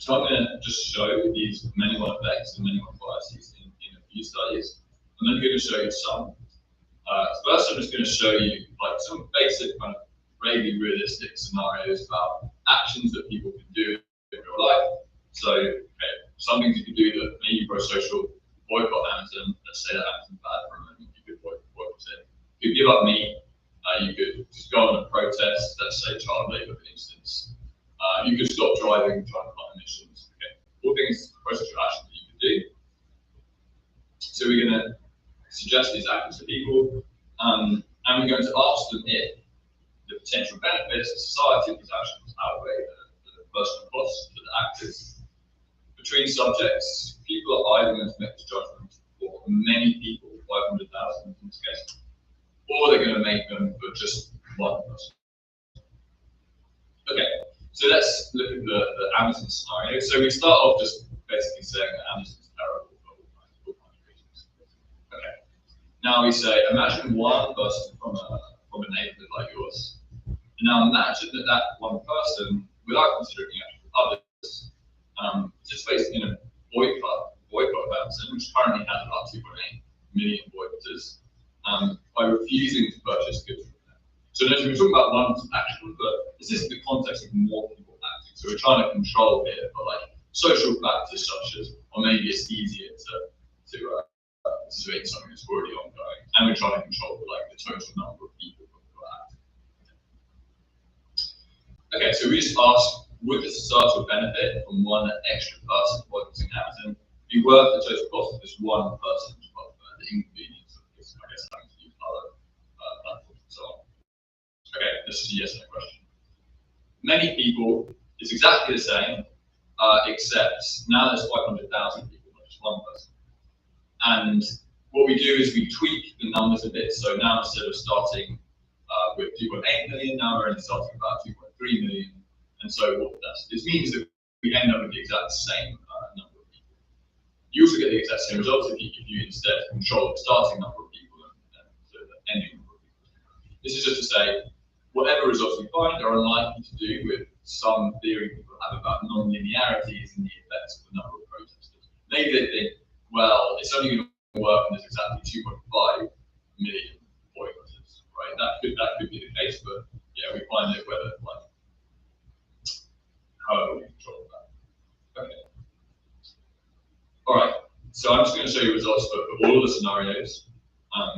so I'm going to just show these many-one effects and many-one biases in a few studies. I'm then going to show you some. First, I'm just going to show you, like, some basic kind of vaguely realistic scenarios about actions that people can do in real life. So, okay, some things you can do that maybe pro-social: boycott Amazon. Let's say that Amazon's bad for a moment. You could boycott it. You could give up meat. You could just go on a protest. Let's say child labour, for instance. You could stop driving, try and cut emissions. Okay. All things, process your action that you could do. So we're going to suggest these actions to people, and we're going to ask them if the potential benefits to society of these actions outweigh the personal costs to the actors. Between subjects, people are either going to make the judgment for many people, 500,000 in this case, or they're going to make them for just one person. Okay, so let's look at the Amazon scenario. So we start off just basically saying that Amazon's terrible for all kinds of reasons. Okay, now we say, imagine one person from a neighborhood like yours. Now imagine that one person, without considering others, participates in a boycott of Amazon, which currently has about 2.8 million boycotters, by refusing to purchase goods from them. So notice we're talking about one action, but this is the context of more people acting. So we're trying to control here for like social factors such as, or maybe it's easier to situate something that's already ongoing, and we're trying to control for like the total number of people who are acting. Okay, so we just ask, would the societal benefit from one extra person boycotting Amazon be worth the total cost of this one person, the inconvenience of this, I guess, having to use other platforms and so on? Okay, this is a yes or no question. Many people, it's exactly the same, except now there's 500,000 people, not just one person. And what we do is we tweak the numbers a bit. So now instead of starting with 2.8 million, now we're only starting about 2.3 million. And so what this means that we end up with the exact same number of people. You also get the exact same results if you instead control the starting number of people and so the ending number of people. This is just to say, whatever results we find are unlikely to do with some theory people have about non-linearities in the effects of the number of protesters. Maybe they think, well, it's only going to work when there's exactly 2.5 million boycotters, right? That could be the case, but yeah, we find it whether like however we control that. Okay. All right. So I'm just going to show you results for all of the scenarios.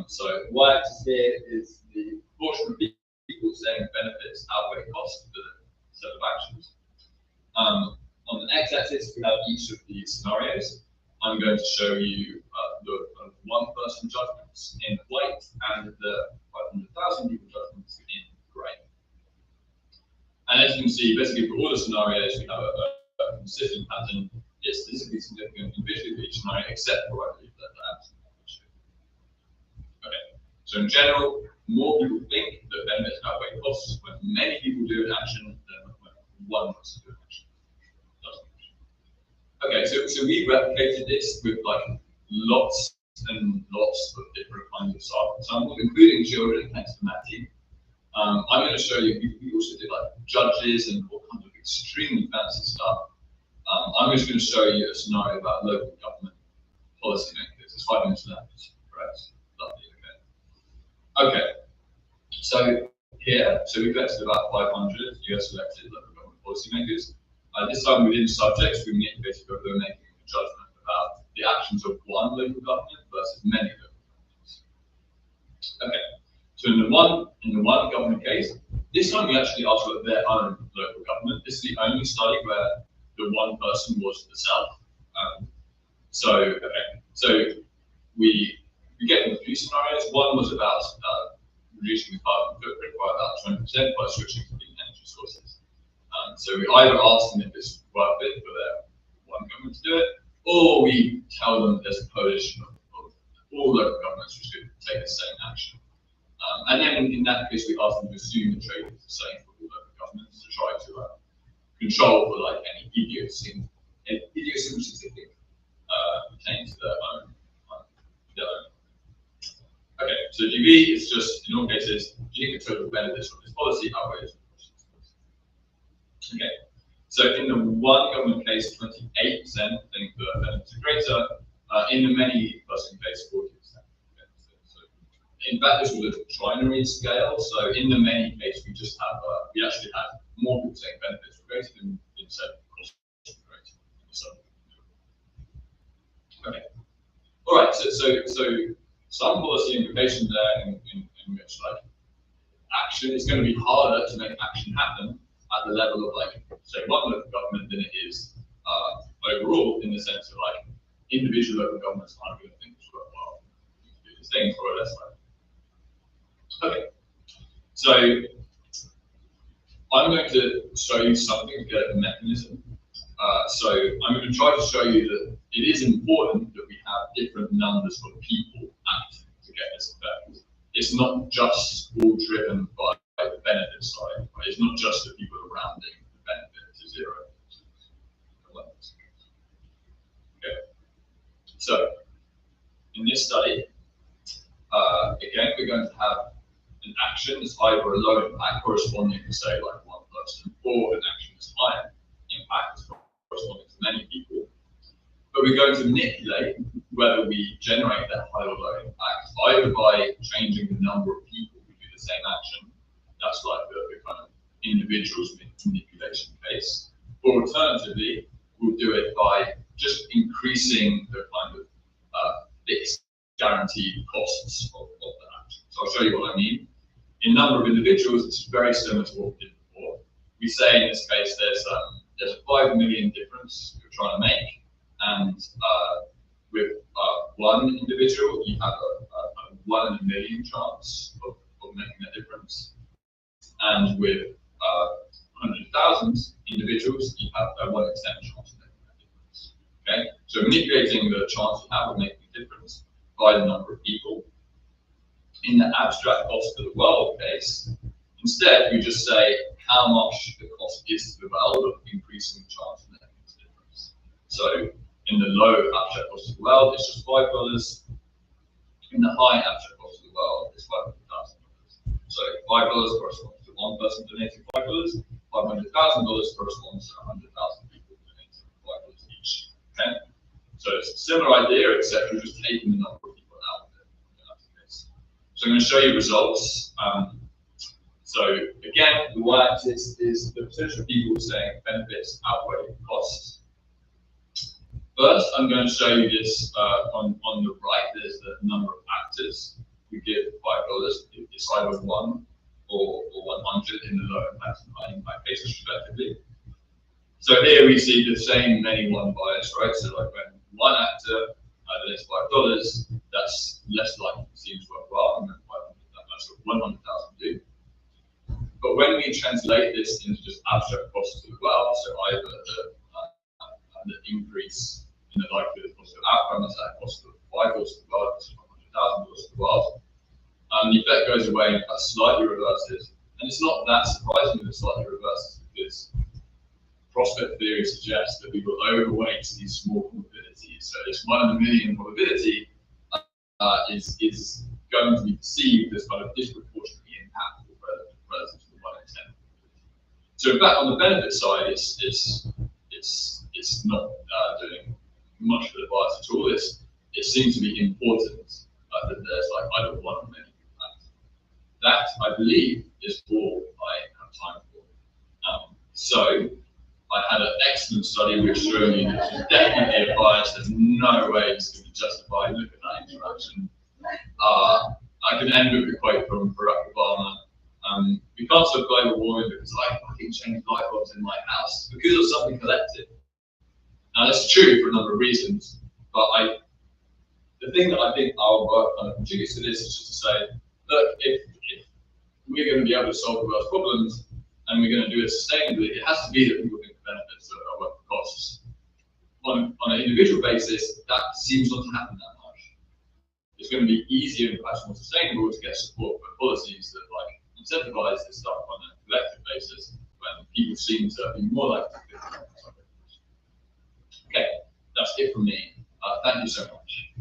So y-axis here is the proportion of people saying benefits outweigh costs for the set of actions. On the x-axis, we have each of these scenarios. I'm going to show you the one-person judgments in white and the 500,000 people judgments in grey. And as you can see, basically for all the scenarios, we have a consistent pattern. It's statistically significant in visually each scenario, except for I believe that Amazon issue. Okay, so in general, more people think that benefits outweigh costs when many people do an action than when one person do an action. Okay, so we replicated this with like lots and lots of different kinds of samples, including children, thanks to Matty. I'm going to show you, we also did like judges and all kinds of extremely fancy stuff. I'm just going to show you a scenario about local government policymakers. It's 5 minutes left, correct? Lovely, okay. Okay, so here, so we collected about 500 US elected local government policymakers. This time within subjects, we manipulated whether we're making a judgment about the actions of one local government versus many local governments. Okay, so in the one government case, this time we actually asked about their own local government. This is the only study where the one person was the self. So we get a few scenarios. One was about reducing the carbon footprint by about 20% by switching to clean energy sources. So we either ask them if it's worth it for their one government to do it, or we tell them there's a coalition of all local governments which could take the same action. And then in that case, we ask them to assume the trade is the same for all local governments to try to control for like any idiosyncratic pertaining to their own. Okay, so DB is just, in all cases, do you think the total benefits from this policy outweighs the costs? Okay, so in the one government case, 28% think the benefits are greater. In the many person case, 40%. Okay, so in fact, this was a trinary scale. So in the many case, we just have, we actually had more people saying benefits were greater than said costs were greater. So, okay. All right, so some policy implication there in which like action is going to be harder to make action happen at the level of like, say, one local government than it is overall, in the sense of like individual local governments aren't going to think it's worthwhile to do these things, or less likely. Okay, so I'm going to show you something to get a mechanism. So I'm going to try to show you that it is important that we have different numbers of people acting to get this effect. It's not just all driven by the benefit side, right? It's not just the people rounding the benefit to 0. Okay. So in this study, again, we're going to have an action that's either a low impact corresponding to say like one person, or an action that's high impact corresponding to many people. But we're going to manipulate whether we generate that high or low impact either by changing the number of people who do the same action. That's like the kind of individuals manipulation case. Or alternatively, we'll do it by just increasing the kind of fixed guaranteed costs of that action. So I'll show you what I mean. In number of individuals, it's very similar to what we did before. We say in this case there's a 5 million difference you're trying to make, and with one individual, you have a 1 in a million chance of making a difference. And with 100,000 individuals, you have a 1 in 10 chance of making a difference. Okay, so manipulating the chance you have of making a difference by the number of people. In the abstract cost to the world case, instead we just say how much the cost is to the world of increasing the chance of making a difference. So in the low abstract cost to the world, it's just $5. In the high abstract cost to the world, it's $500,000. So $5 corresponds to one person donating $5. $500,000 corresponds to 100,000 people donating $5 each. Okay, so it's a similar idea, except we're just taking the number of people out of it. So I'm going to show you results. So again, the y-axis is the percentage of people saying benefits outweigh costs. First, I'm going to show you this on the right. There's the number of actors who give $5. It's either 1 or 100 in the low impact and high impact cases, respectively. So here we see the same many-one bias, right? So like when one actor donates $5, that's less likely to seem worthwhile, and then 100,000 do. But when we translate this into just abstract costs to the world, so either the increase in the likelihood of positive outcomes at cost of $5 to the world, $100,000 to the world, the effect goes away and slightly reverses. And it's not that surprising that it slightly reverses, because prospect theory suggests that we will overweight these small probabilities. So this 1 in a million probability is going to be perceived as kind of disproportionately impactful relative to the 1 in 10. So in fact, on the benefit side, it's not doing much for the bias at all. It seems to be important that there's like either 1 or many impact. That, I believe, is all I have time for. So I had an excellent study which showed me that there's definitely a bias. There's no way it's going to be justified. Look at that interaction. I can end with a quote from Barack Obama. We can't stop global warming because I fucking changed light bulbs in my house because of something collective. Now that's true for a number of reasons, but the thing that I think our work kind of contributes to this is just to say, look, if we're going to be able to solve the world's problems and we're going to do it sustainably, it has to be that people think the benefits are worth the costs. On an individual basis, that seems not to happen that much. It's going to be easier and perhaps more sustainable to get support for policies that like incentivize this stuff on a collective basis when people seem to be more likely to think about it. Okay, that's it from me. Thank you so much.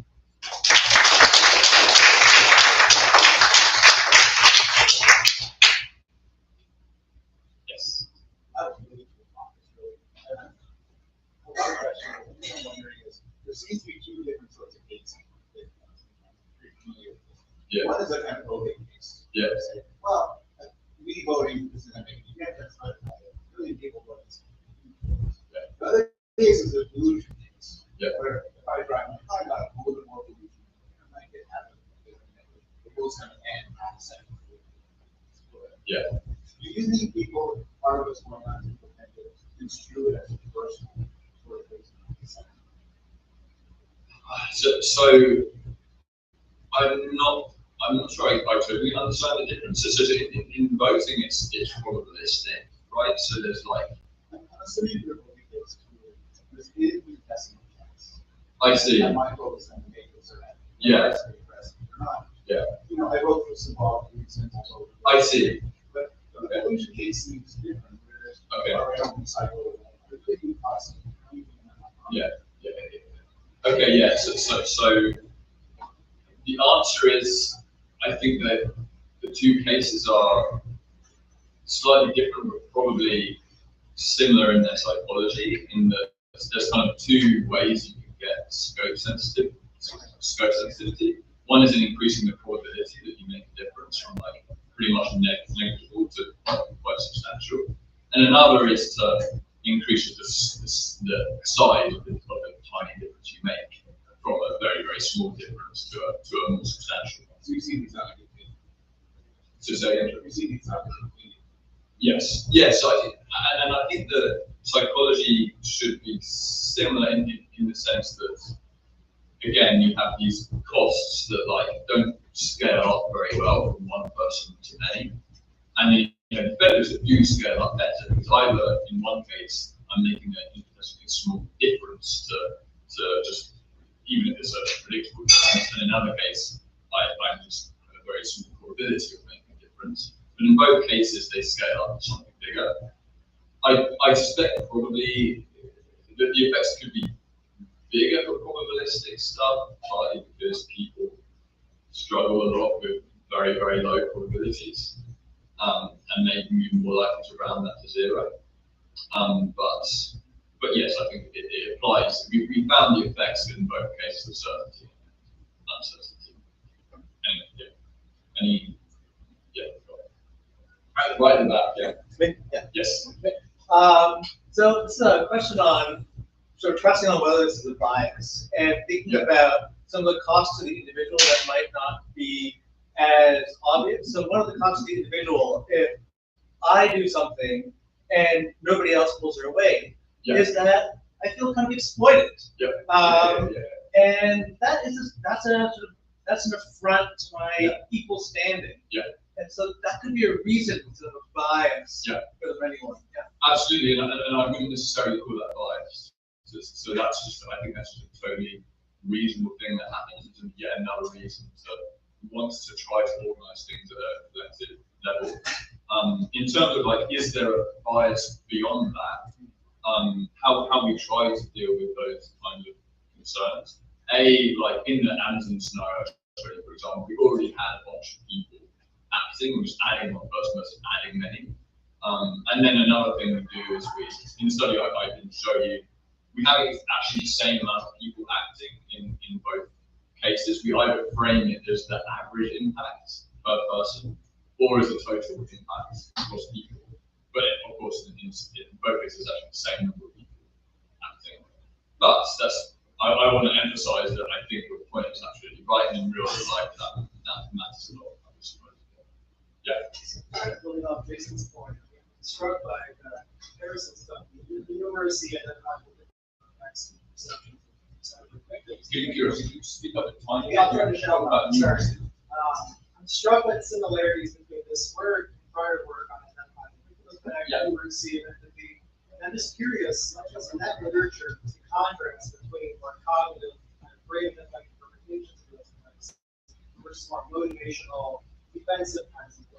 Yes. One question I'm wondering is, there seems to be 2 different sorts of cases. Yeah. One is a kind of voting case. Yeah. Say, well, we voting, this is going to make a difference, but a million people voting. Yeah. The other case is a pollution case. Yeah. Where if I drive my car, I got a little bit more pollution, I might get out of it. The rules kind of end at the second. Yeah. Do you think people are what's going on, people tend to construe it as a personal sort of thing. So I'm not sure I totally understand the difference. So in voting, it's probabilistic, right? So there's like. Assuming you're going to get to this is the decimal chance. I see. And my vote is going to make it so that. Yeah. Or not. Yeah. You know, I vote for Symbol reasons. I see. But the illusion case seems different, whereas. Okay. Our own cycle, it could be possible. Yeah. Okay, yeah, so the answer is, I think that the two cases are slightly different, but probably similar in their psychology, in that there's kind of two ways you can get scope sensitivity. One is in increasing the probability that you make a difference from like pretty much negligible to quite substantial. And another is to increase the size of the tiny difference you make from a very, very small difference to a more substantial one. So you see these out of the So say again. You see these out of the Yes, I think the psychology should be similar in the sense that, again, you have these costs that like don't scale up very well from one person to many, and then the benefits that do scale up better, because either in one case I'm making an infinitesimally small difference to just, even if it's a predictable difference, and in another case I'm just have a very small probability of making a difference. But in both cases they scale up to something bigger. I suspect probably that the effects could be bigger for probabilistic stuff, partly because people struggle a lot with very, very low probabilities. And maybe even more likely to round that to zero. But yes, I think it applies. We found the effects in both cases of certainty and uncertainty. Anyway, right in the back, yeah. Yeah. Yes. So this is a question on sort of trusting on whether this is a bias and thinking about some of the costs to the individual that might not be as obvious. So one of the costs to the individual, if I do something and nobody else pulls their weight, is that I feel kind of exploited. And that's an affront to my equal standing. And so that could be a reason to bias for anyone. Absolutely, and I wouldn't necessarily call that bias. So that's just, I think that's just a totally reasonable thing that happens, and yet another reason to want to try to organise things at a collective level. In terms of like, is there a bias beyond that? How we try to deal with those kinds of concerns. Like in the Amazon scenario, for example, we already had a bunch of people acting, we're just adding one person versus adding many. And then another thing we do is in the study I can show you, we have actually the same amount of people acting in both cases. We either frame it as the average impact per person or as the total impact across people. But of course, in both cases, actually the same number of people acting. But I want to emphasize that I think your point is absolutely right, and in real life that matters a lot. Building off Jason's point, I'm struck by the comparison stuff. The numeracy identified with effects and perceptions. Can you speak up a tiny bit? Yeah, I'll try to show up. Sorry. I'm struck by the similarities between this work and prior work on identifying numeracy and empathy. And I'm just curious, not just in that literature, the contrast between more cognitive kind of brain effect interpretations of those effects versus more motivational, defensive kinds of things.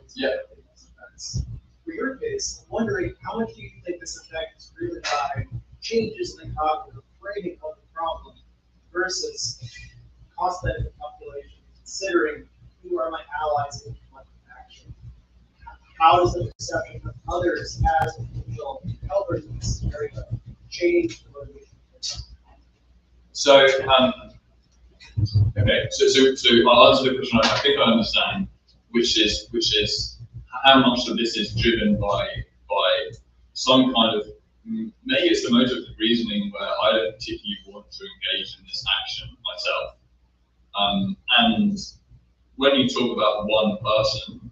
For your case, I'm wondering how much do you think this effect is driven by changes in the cognitive framing of the problem versus cost-benefit calculation, considering who are my allies in collective action? How does the perception of others as potential helpers in this area change the motivation? So, okay, so I'll answer the question I think I understand, which is how much of this is driven by some kind of, maybe it's the motive of reasoning where I don't particularly want to engage in this action myself. And when you talk about one person,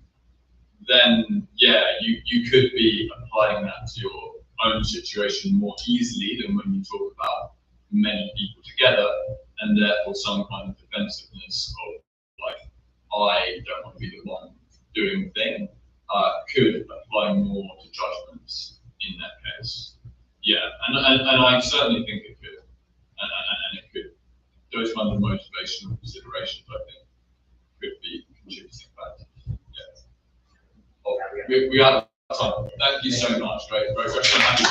then yeah, you could be applying that to your own situation more easily than when you talk about many people together, and therefore some kind of defensiveness of like, I don't want to be the one doing the thing, could apply more to judgments in that case. Yeah, and I certainly think it could, and it could. Those kinds of motivational considerations, I think, could be contributing factors. Yeah. Oh, we are time. Thank you so much. Great question. Happy to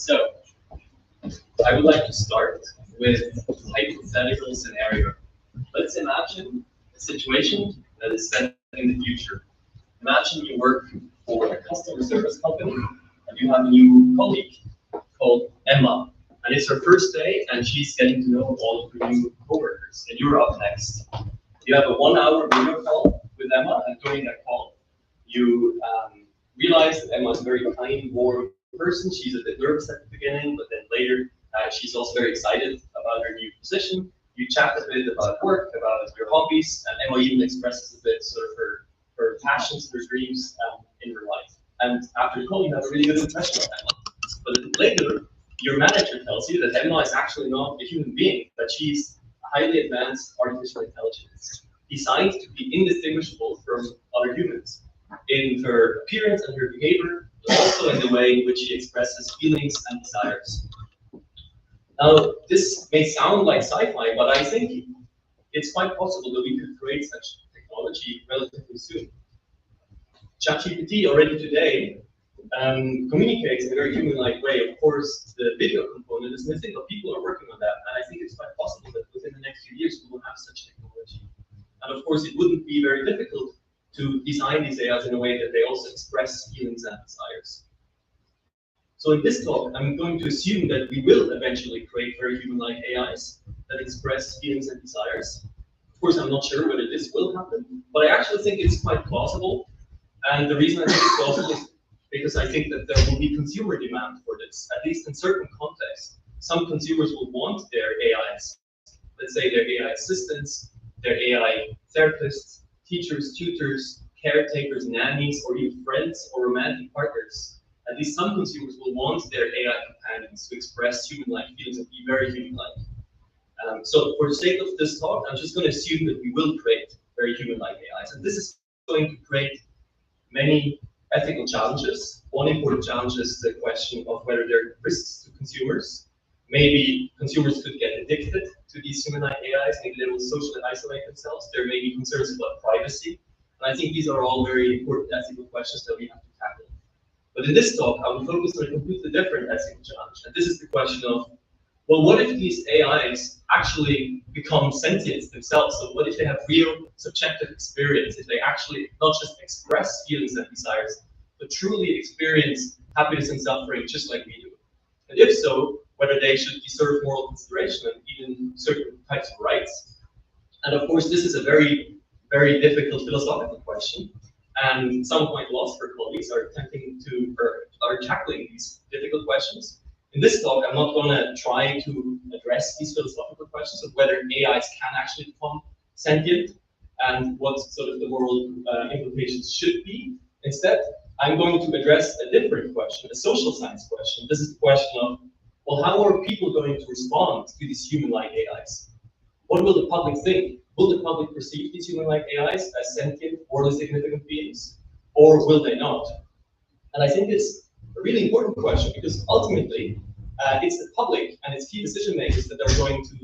So, I would like to start with a hypothetical scenario. Let's imagine a situation that is set in the future. Imagine you work for a customer service company and you have a new colleague called Emma. And it's her first day and she's getting to know all of her new coworkers. And you're up next. You have a 1-hour video call with Emma, and during that call, you realize that Emma is a very kind, warm person. She's a bit nervous at the beginning, but then later she's also very excited about her new position. You chat a bit about work, about your hobbies, and Emma even expresses a bit sort of her passions, her dreams in her life. And after the call, you have a really good impression of Emma. But later, your manager tells you that Emma is actually not a human being, that she's a highly advanced artificial intelligence, designed to be indistinguishable from other humans in her appearance and her behavior, but also in the way in which she expresses feelings and desires. Now, this may sound like sci-fi, but I think it's quite possible that we could create such technology relatively soon. ChatGPT already today communicates in a very human-like way. Of course, the video component is missing, but people are working on that, and I think it's quite possible that within the next few years we will have such technology. And of course, it wouldn't be very difficult to design these AIs in a way that they also express feelings and desires. So in this talk, I'm going to assume that we will eventually create very human-like AIs that express feelings and desires. Of course, I'm not sure whether this will happen, but I actually think it's quite plausible. And the reason I think it's plausible is because I think that there will be consumer demand for this, at least in certain contexts. Some consumers will want their AIs, let's say their AI assistants, their AI therapists, teachers, tutors, caretakers, nannies, or even friends or romantic partners. At least some consumers will want their AI companions to express human-like feelings and be very human-like. So for the sake of this talk, I'm just going to assume that we will create very human-like AIs. And this is going to create many ethical challenges. One important challenge is the question of whether there are risks to consumers. Maybe consumers could get addicted to these human-like AIs, maybe they will socially isolate themselves. There may be concerns about privacy. And I think these are all very important ethical questions that we have to tackle. But in this talk, I will focus on a completely different ethical challenge. And this is the question of, well, what if these AIs actually become sentient themselves? So what if they have real subjective experience, if they actually not just express feelings and desires, but truly experience happiness and suffering just like we do? And if so, whether they should deserve moral consideration and even certain types of rights. And of course, this is a very, very difficult philosophical question. And some of my philosopher colleagues are tackling these difficult questions. In this talk, I'm not going to try to address these philosophical questions of whether AIs can actually become sentient and what sort of the moral implications should be. Instead, I'm going to address a different question, a social science question. This is the question of, well, how are people going to respond to these human-like AIs? What will the public think? Will the public perceive these human-like AIs as sentient, morally significant beings, or will they not? And I think it's a really important question because ultimately, it's the public and its key decision makers that are going to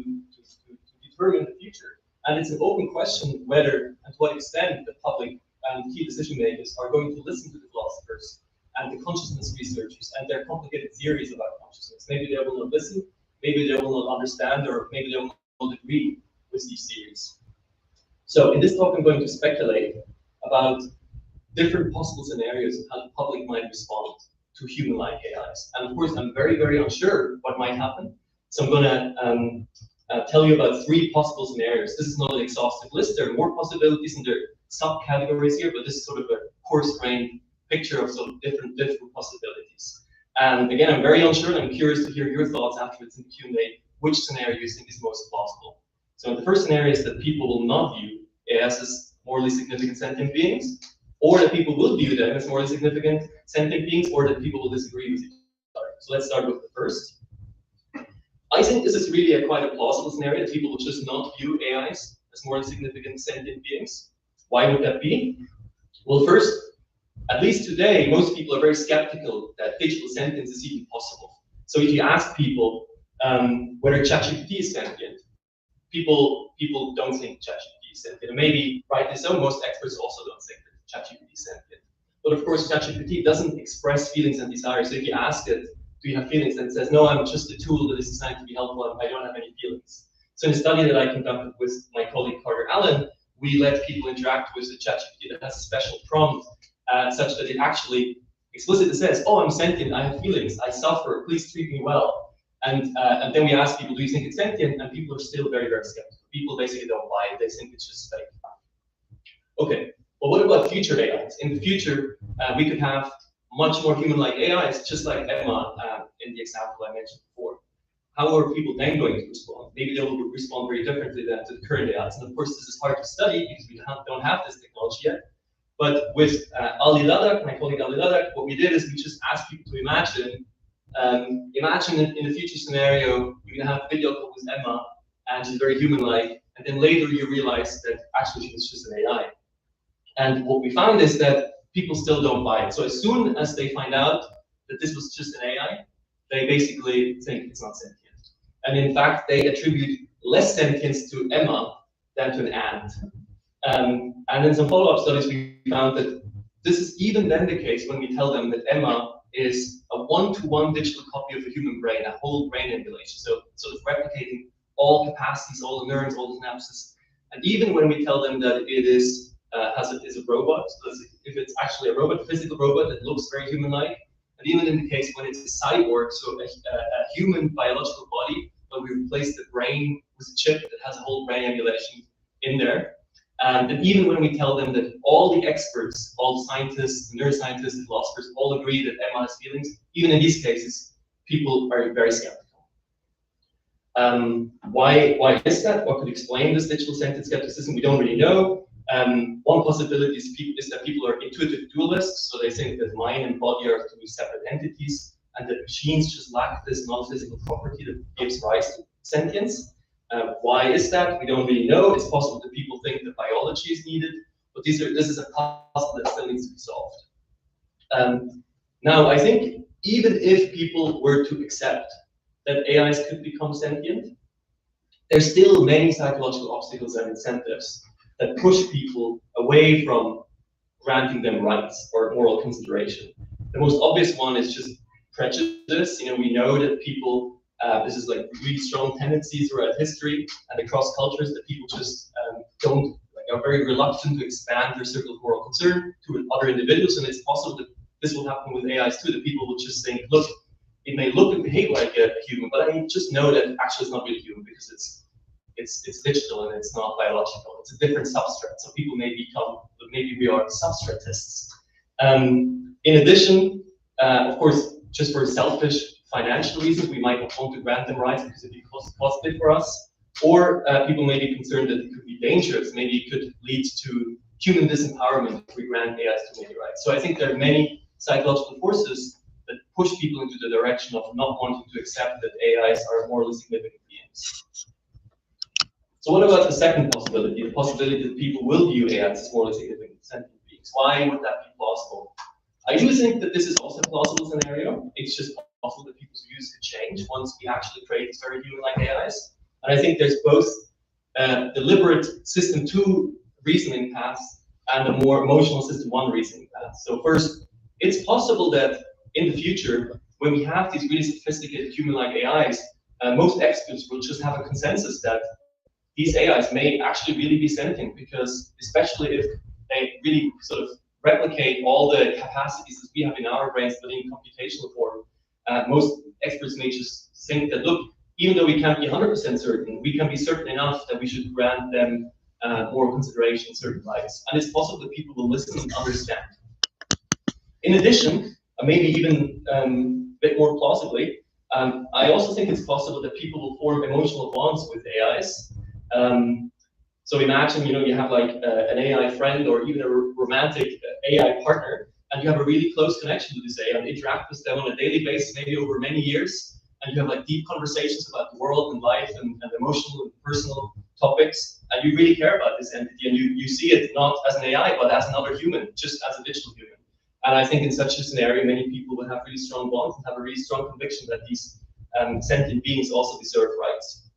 determine the future. And it's an open question whether and to what extent the public and key decision makers are going to listen to the philosophers and the consciousness researchers and their complicated theories about consciousness. Maybe they will not listen, maybe they will not understand, or maybe they will not agree with these theories. So in this talk, I'm going to speculate about different possible scenarios of how the public might respond to human-like AIs. And of course, I'm very, very unsure what might happen. So I'm going to tell you about 3 possible scenarios. This is not an exhaustive list. There are more possibilities and there are subcategories here, but this is sort of a coarse-grained picture of sort of different possibilities. And again, I'm very unsure, and I'm curious to hear your thoughts afterwards in the Q&A, which scenario you think is most plausible. So the first scenario is that people will not view AIs as morally significant sentient beings, or that people will view them as morally significant sentient beings, or that people will disagree with each other. So let's start with the first. I think this is really quite a plausible scenario, that people will just not view AIs as morally significant sentient beings. Why would that be? Well, first, at least today, most people are very skeptical that digital sentience is even possible. So if you ask people whether ChatGPT is sentient, people don't think ChatGPT is sentient. And maybe rightly so, most experts also don't think that ChatGPT is sentient. But of course, ChatGPT doesn't express feelings and desires. So if you ask it, do you have feelings? And it says, no, I'm just a tool that is designed to be helpful. I don't have any feelings. So in a study that I conducted with my colleague Carter Allen, we let people interact with the ChatGPT that has a special prompt such that it actually explicitly says, oh, I'm sentient, I have feelings, I suffer, please treat me well. And then we ask people, do you think it's sentient? And people are still very, very skeptical. People basically don't buy it, they think it's just fake. Okay, well, what about future AIs? In the future, we could have much more human-like AIs, just like Emma in the example I mentioned before. How are people then going to respond? Maybe they will respond very differently than to the current AIs. And of course, this is hard to study because we don't have this technology yet. But with Ali Ladak, my colleague Ali Ladak, what we did is we just asked people to imagine in a future scenario, you're gonna have a video call with Emma, and she's very human-like, and then later you realize that actually she was just an AI. And what we found is that people still don't buy it. So as soon as they find out that this was just an AI, they basically think it's not sentient. And in fact, they attribute less sentience to Emma than to an ant. And in some follow-up studies, we found that this is even then the case when we tell them that Emma is a one-to-one digital copy of a human brain, a whole brain emulation. So sort of replicating all capacities, all the neurons, all the synapses. And even when we tell them that it is is a robot, so if it's actually a robot, a physical robot that looks very human-like, and even in the case when it's a cyborg, so a human biological body, but we replace the brain with a chip that has a whole brain emulation in there. And even when we tell them that all the experts, all the scientists, the neuroscientists, the philosophers all agree that Emma has feelings, even in these cases, people are very skeptical. Why is that? What could explain this digital sentient skepticism? We don't really know. One possibility is that people are intuitive dualists, so they think that mind and body are two separate entities, and that machines just lack this non-physical property that gives rise to sentience. Why is that? We don't really know. It's possible that people think that biology is needed, but this is a puzzle that still needs to be solved. Now, I think even if people were to accept that AIs could become sentient, there's still many psychological obstacles and incentives that push people away from granting them rights or moral consideration. The most obvious one is just prejudice. We know that people, this is like really strong tendencies throughout history and across cultures, that people just are very reluctant to expand their circle of moral concern to other individuals. And it's possible that this will happen with AIs too, that people will just think, look, it may look and behave like a human, but I just know that actually it's not really human because it's digital and it's not biological. It's a different substrate. So people may become, maybe we are substratists. In addition, of course, just for selfish financial reasons, we might not want to grant them rights because it'd be costly for us. Or people may be concerned that it could be dangerous. Maybe it could lead to human disempowerment if we grant AIs too many rights. So I think there are many psychological forces that push people into the direction of not wanting to accept that AIs are morally significant beings. So what about the second possibility, the possibility that people will view AIs as morally significant sentient beings? Why would that be plausible? I do think that this is also a plausible scenario. It's just possible that people's views could change once we actually create these very human-like AIs. And I think there's both deliberate system 2 reasoning paths and a more emotional system 1 reasoning path. So first, it's possible that in the future, when we have these really sophisticated human-like AIs, most experts will just have a consensus that these AIs may actually really be sentient, because especially if they really sort of replicate all the capacities that we have in our brains, but in computational form, most experts may just think that, look, even though we can't be 100% certain, we can be certain enough that we should grant them more consideration, certain rights. And it's possible that people will listen and understand. In addition, maybe even a bit more plausibly, I also think it's possible that people will form emotional bonds with AIs. So imagine, you have like an AI friend or even a romantic AI partner, and you have a really close connection to this AI and interact with them on a daily basis, maybe over many years, and you have like deep conversations about the world and life and emotional and personal topics, and you really care about this entity, and you see it not as an AI, but as another human, just as a digital human. And I think in such a scenario, many people will have really strong bonds and have a really strong conviction that these sentient beings also deserve rights.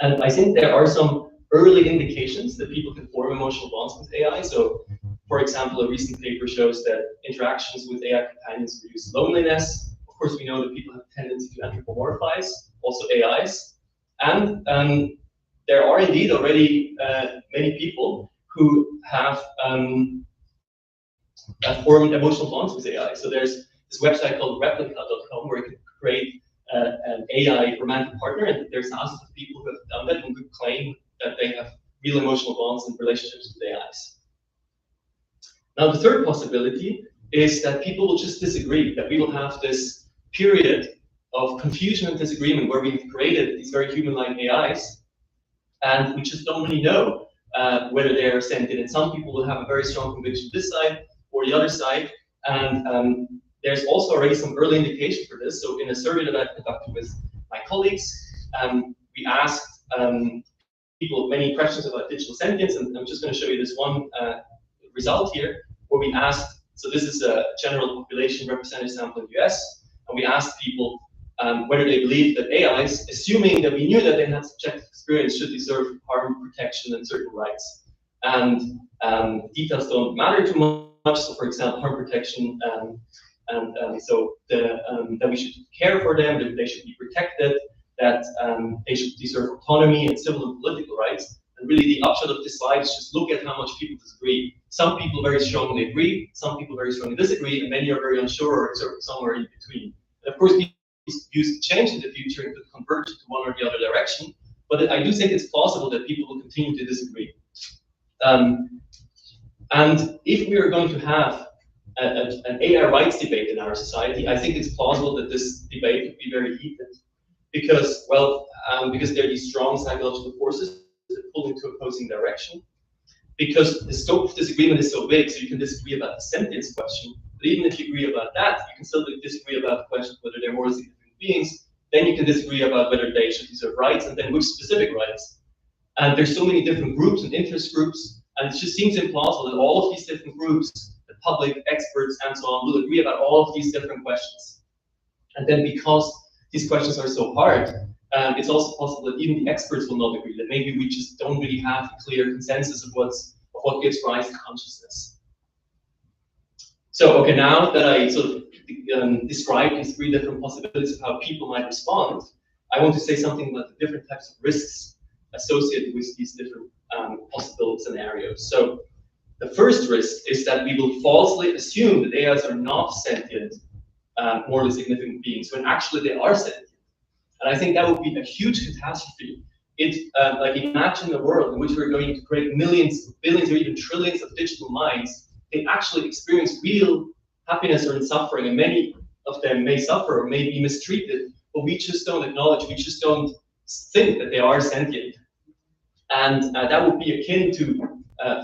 And I think there are some early indications that people can form emotional bonds with AI. So, for example, a recent paper shows that interactions with AI companions reduce loneliness. Of course, we know that people have a tendency to anthropomorphize, also AIs. And there are indeed already many people who have formed emotional bonds with AI. So there's this website called replica.com where you can create an AI romantic partner, and there's thousands of people who have done that and who claim that they have real emotional bonds and relationships with AIs. Now, the third possibility is that people will just disagree, that we will have this period of confusion and disagreement where we've created these very human-like AIs, and we just don't really know whether they are sentient. And some people will have a very strong conviction this side or the other side, and there's also already some early indication for this. So in a survey that I've conducted with my colleagues, we asked people many questions about digital sentience, and I'm just going to show you this one result here, where we asked, so this is a general population representative sample in the US, and we asked people whether they believe that AIs, assuming that we knew that they had subjective experience, should deserve harm protection and certain rights. And details don't matter too much. So, for example, harm protection, so that we should care for them, that they should be protected, that they should deserve autonomy and civil and political rights. And really, the upshot of this slide is just look at how much people disagree. Some people very strongly agree, some people very strongly disagree, and many are very unsure or somewhere in between. And of course, these views change in the future and could converge to one or the other direction. But I do think it's plausible that people will continue to disagree. And if we are going to have an AI rights debate in our society, I think it's plausible that this debate would be very heated, because, well, because there are these strong psychological forces that pull into opposing direction. Because the scope of disagreement is so big, so you can disagree about the sentience question, but even if you agree about that, you can still disagree about the question of whether they're more significant beings. Then you can disagree about whether they should deserve rights, and then which specific rights. And there's so many different groups and interest groups, and it just seems implausible that all of these different groups, the public, experts, and so on, will agree about all of these different questions. And then because these questions are so hard, it's also possible that even the experts will not agree, that maybe we just don't really have a clear consensus of what gives rise to consciousness. So, okay, now that I sort of described these three different possibilities of how people might respond, I want to say something about the different types of risks associated with these different possible scenarios. So, the first risk is that we will falsely assume that AIs are not sentient, morally significant beings, when actually they are sentient. And I think that would be a huge catastrophe. Like, imagine a world in which we're going to create millions, billions, or even trillions of digital minds. They actually experience real happiness or suffering, and many of them may suffer or may be mistreated, but we just don't acknowledge, we just don't think that they are sentient. And that would be akin to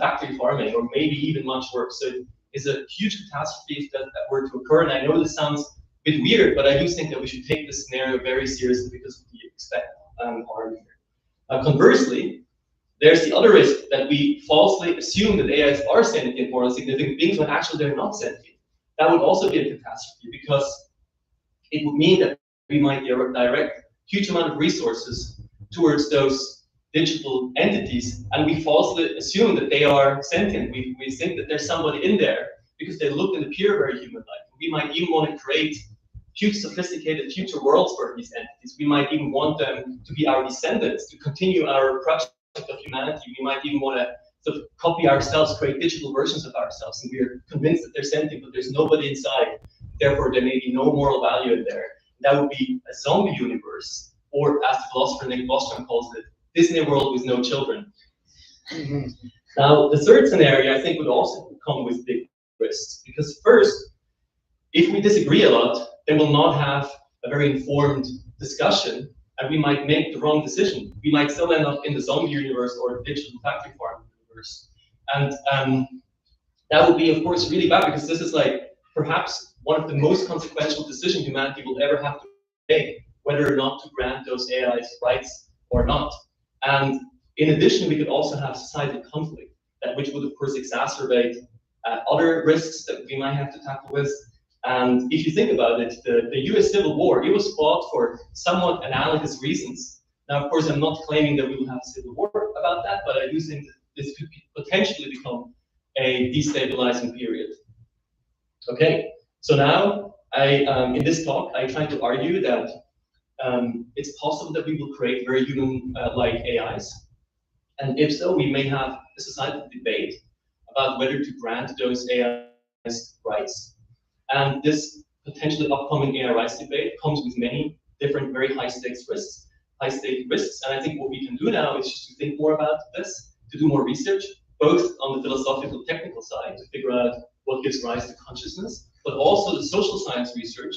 factory farming, or maybe even much worse. So it's a huge catastrophe if that were to occur. And I know this sounds a bit weird, but I do think that we should take this scenario very seriously, because we expect harm here. Conversely, there's the other risk that we falsely assume that AIs are sentient, morally significant beings, when actually they're not sentient. That would also be a catastrophe, because it would mean that we might direct huge amount of resources towards those digital entities, and we falsely assume that they are sentient. We think that there's somebody in there because they look and appear very human-like. We might even want to create huge, sophisticated future worlds for these entities. We might even want them to be our descendants, to continue our project of humanity. We might even want to sort of copy ourselves, create digital versions of ourselves, and we're convinced that they're sentient, but there's nobody inside. Therefore, there may be no moral value in there. That would be a zombie universe, or as the philosopher Nick Bostrom calls it, Disney World with no children. Now, the third scenario, I think, would also come with big risks, because first, if we disagree a lot, then we'll not have a very informed discussion, and we might make the wrong decision. We might still end up in the zombie universe or the digital factory farm universe. And that would be, of course, really bad, because this is like perhaps one of the most consequential decisions humanity will ever have to make, whether or not to grant those AIs rights or not. And in addition, we could also have societal conflict, which would, of course, exacerbate other risks that we might have to tackle with. And if you think about it, the US Civil War, it was fought for somewhat analogous reasons. Now, of course, I'm not claiming that we will have a civil war about that, but I do think that this could potentially become a destabilizing period. Okay, so now in this talk, I try to argue that it's possible that we will create very human-like AIs. And if so, we may have a societal debate about whether to grant those AIs rights. And this potentially upcoming AI rights debate comes with many different very high-stake risks. And I think what we can do now is just to think more about this, to do more research, both on the philosophical technical side, to figure out what gives rise to consciousness, but also the social science research,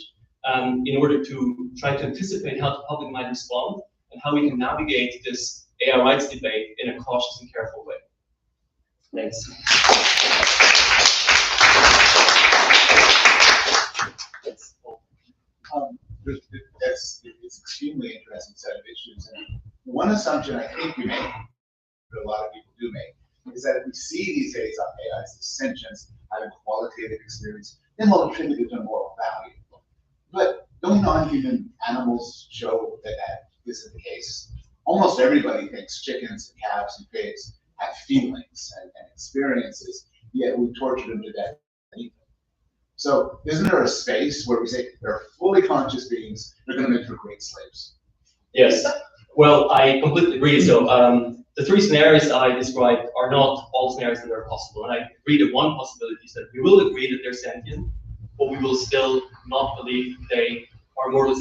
in order to try to anticipate how the public might respond and how we can navigate this AI rights debate in a cautious and careful way. Thanks. It's extremely interesting set of issues. And one assumption I think we make, that a lot of people do make, is that if we see these AIs as sentience, having qualitative experience, then we'll attribute it to moral value. But don't non-human animals show that that isn't the case? Almost everybody thinks chickens and calves and pigs have feelings and experiences, yet we torture them to death. So isn't there a space where we say they're fully conscious beings, they're going to make for great slaves? Yes, well, I completely agree. So the three scenarios I described are not all scenarios that are possible. And I agree that one possibility is that we will agree that they're sentient, but we will still not believe they are morally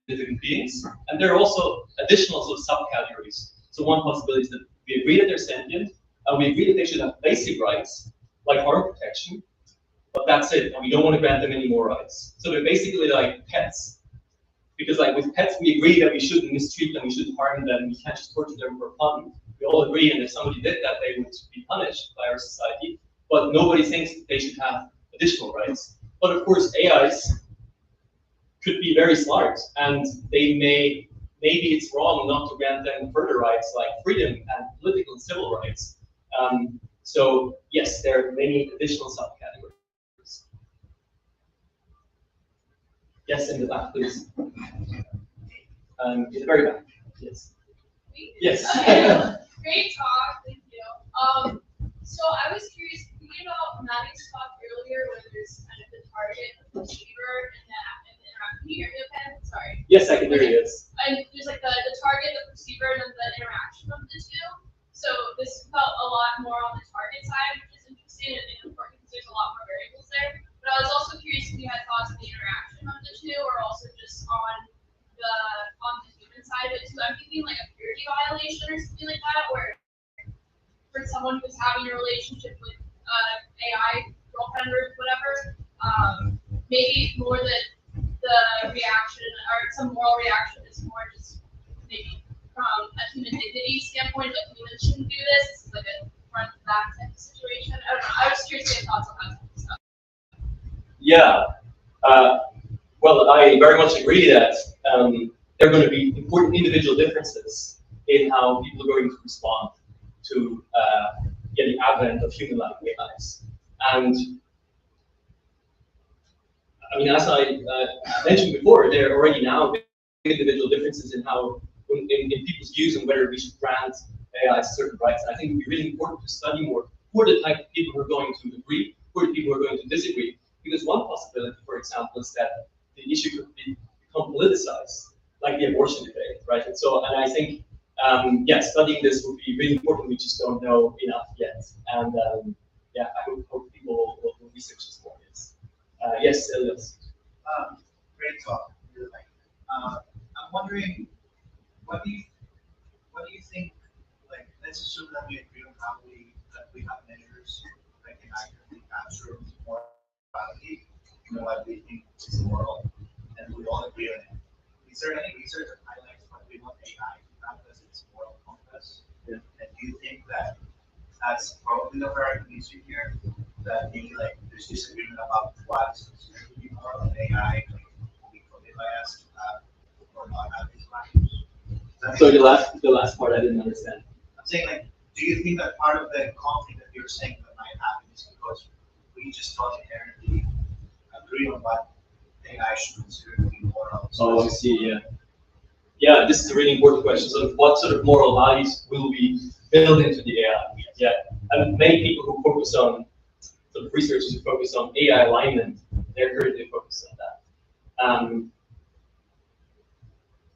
significant beings. And there are also additional sort of subcategories. So one possibility is that we agree that they're sentient, and we agree that they should have basic rights, like harm protection, but that's it, and we don't want to grant them any more rights. So they're basically like pets. Because like with pets, we agree that we shouldn't mistreat them, we shouldn't harm them, we can't just torture them for fun. We all agree, and if somebody did that, they would be punished by our society. But nobody thinks that they should have additional rights. But of course, AIs could be very smart, and maybe it's wrong not to grant them further rights like freedom and political and civil rights. So yes, there are many additional subcategories. Yes, in the back, please. In the very back. Yes. Yes. Great talk, thank you. So I was curious, thinking about Maddie's talk earlier, where there's kind of the target, the receiver, and the interaction. Can you hear me okay? Sorry. Yes, I can hear you. Yes. And there's like the target, the receiver, and then the interaction of the two. So this felt a lot more on the target side, which is interesting and important because there's a lot more variables there. But I was also curious if you had thoughts on the interaction of the two, or also just on the human side of it too. I'm thinking like a purity violation or something like that, where for someone who's having a relationship with AI girlfriend or whatever, maybe more that the reaction or some moral reaction is more just maybe from a human dignity standpoint, like humans shouldn't do this. This is like a front to back type of situation. I don't know. I was curious to get thoughts on that type of stuff. Yeah. Well, I very much agree that there are going to be important individual differences in how people are going to respond to the advent of human-like AIs. And I mean, as I mentioned before, there are already now individual differences in how, in people's views on whether we should grant AI certain rights. I think it would be really important to study more who are the type of people who are going to agree, who are the people who are going to disagree. Because one possibility, for example, is that the issue could become politicized, like the abortion debate, right? And so, and I think, yeah, studying this would be really important. We just don't know enough yet. And yeah, I hope people will research this more. Yes, Elias. Great talk. Really like it. I'm wondering, what do you think? Like, let's assume that we agree on how we have measures that can accurately capture morality, what we think is moral, and we all agree on it. Is there any research that highlights what we want AI to have as its moral compass? Yeah. And do you think that that's probably the right issue here? That maybe like there's disagreement about what is considered to be moral, and AI will be probably biased or not have these values. So the last part I didn't understand. I'm saying, like, do you think that part of the conflict that you're saying that might happen is because we just don't inherently agree on what AI should consider to be moral? Oh, I see. Yeah. Yeah, this is a really important question. So, what sort of moral values will we build into the AI? Yeah, and many people who focus on sort of researchers who focus on AI alignment, they're currently focused on that.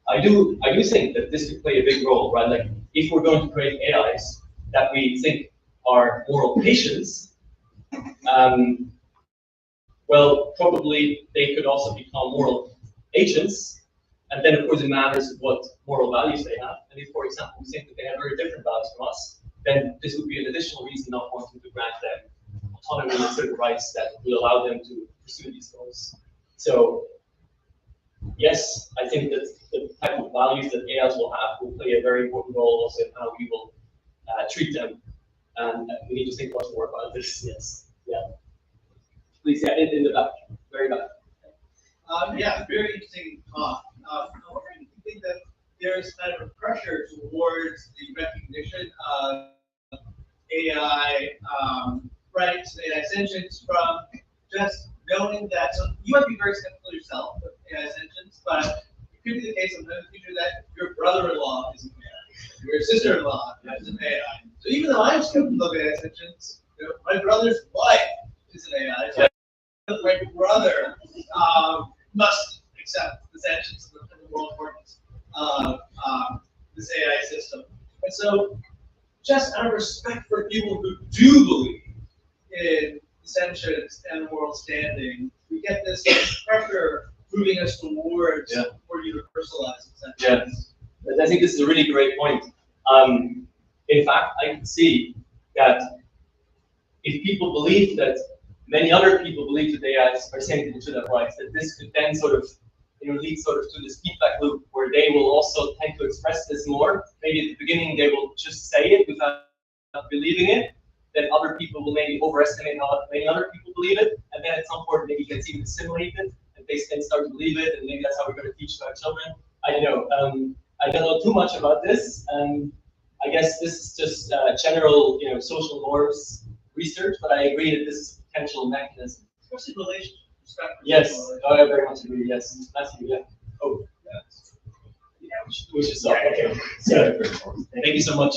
I do think that this could play a big role, right? Like, if we're going to create AIs that we think are moral patients, well, probably they could also become moral agents. And then, of course, it matters what moral values they have. And if, for example, we think that they have very different values from us, then this would be an additional reason not wanting to grant them autonomy and certain rights that will allow them to pursue these goals. So, yes, I think that the type of values that AIs will have will play a very important role also in how we will treat them. And we need to think much more about this. Yes. Yeah. Please, yeah, in the back, very back. Yeah, very interesting talk. I'm wondering if you think that there's kind of a pressure towards the recognition of AI rights, AI sentience from just knowing that, so you might be very skeptical yourself of AI sentience, but it could be the case of in the future that your brother-in-law is an AI, your sister-in-law is an AI. So even though I'm skeptical of AI sentience, you know, my brother's wife is an AI. So my brother must accept the sentience of the moral importance of this AI system. And so, just out of respect for people who do believe in sentience and moral standing, we get this pressure moving us towards more universalized sentience. Yeah, I think this is a really great point. In fact, I can see that if people believe that many other people believe that they are saying to their rights, that this could then sort of, lead sort of to this feedback loop where they will also tend to express this more. Maybe at the beginning they will just say it without believing it. Then other people will maybe overestimate how many other people believe it, and then at some point maybe it gets even assimilated, and they then start to believe it, and maybe that's how we're going to teach to our children. I don't know. I don't know too much about this. I guess this is just general, social norms research, but I agree that this is a potential mechanism. Especially relationship. Yes, I very much agree. Yes, Matthew. Yeah. Oh, yeah. We should stop. Okay. So, thank you so much.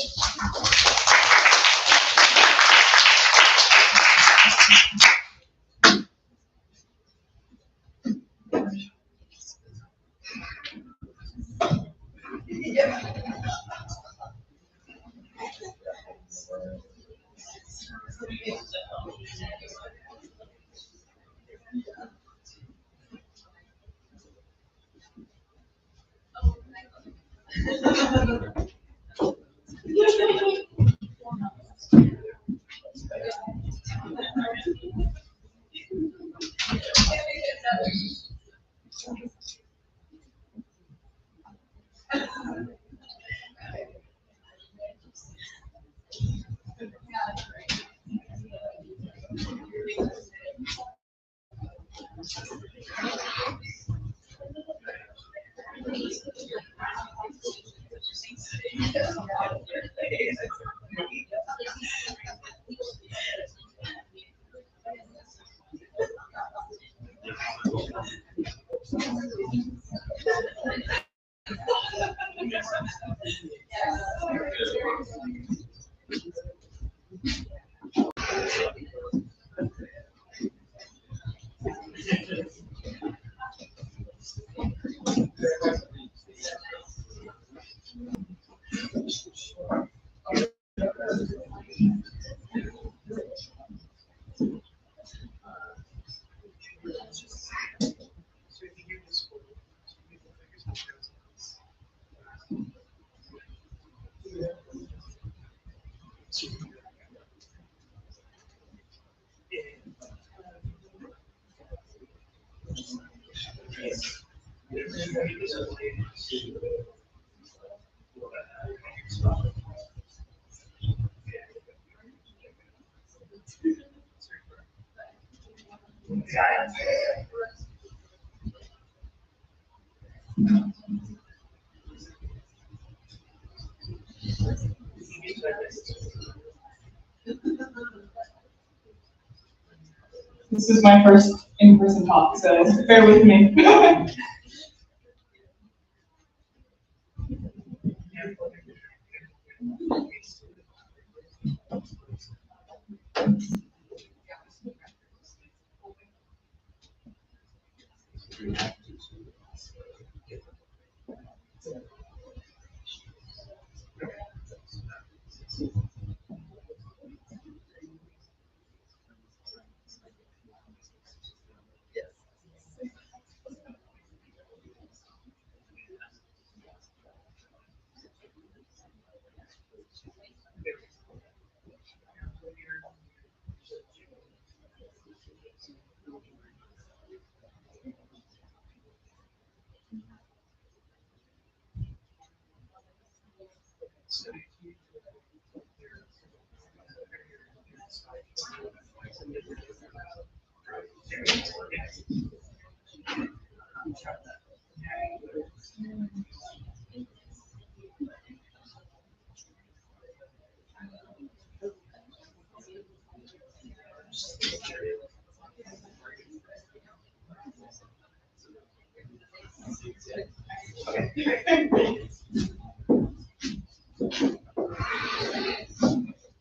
This is my first in-person talk, so bear with me.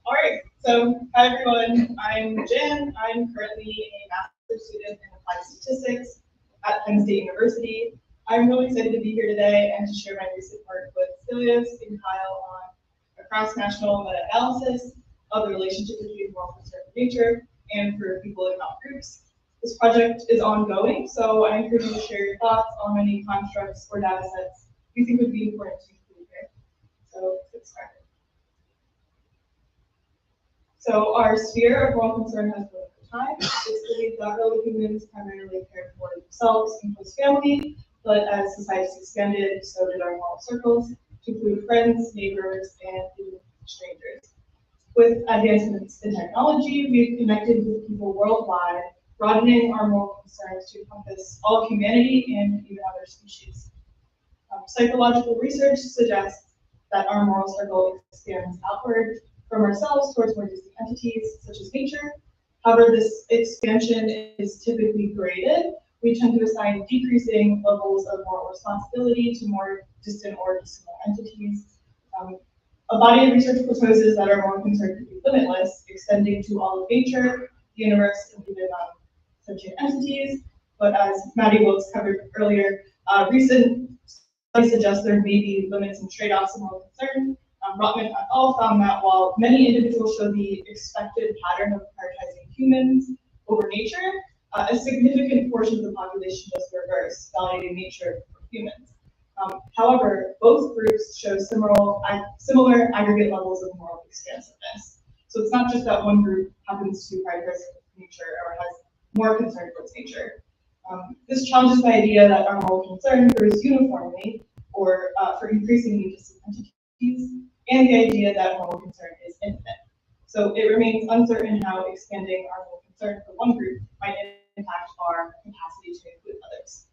All right, so hi everyone, I'm Jan. I'm currently a master's student in applied statistics at Penn State University. I'm really excited to be here today and to share my recent work with Stelios and Kyle on a cross-national meta-analysis of the relationship between moral concern and nature and for people in health groups. This project is ongoing, so I encourage you to share your thoughts on any constructs or data sets you think would be important to include here. So let's get started. So our sphere of moral concern has grown over time. It's believed that early humans primarily cared for themselves and close family, but as societies expanded, so did our moral circles, to include friends, neighbors, and even strangers. With advancements in technology, we've connected with people worldwide, broadening our moral concerns to encompass all humanity and even other species. Psychological research suggests that our moral circle expands outward from ourselves towards more distant entities, such as nature. However, this expansion is typically graded. We tend to assign decreasing levels of moral responsibility to more distant or dissimilar entities. A body of research proposes that our moral concern could be limitless, extending to all of nature, the universe, and even sentient entities. But as Maddie Wilkes covered earlier, recent studies suggest there may be limits and trade-offs in moral concern. Rotman et al. Found that while many individuals show the expected pattern of prioritizing humans over nature, a significant portion of the population does the reverse, validating nature for humans. However, both groups show similar aggregate levels of moral expansiveness. So it's not just that one group happens to prioritize nature or has more concern towards nature. This challenges the idea that our moral concern grows uniformly or for increasingly distant entities, and the idea that moral concern is infinite. So it remains uncertain how expanding our moral concern for one group might impact our capacity to include others.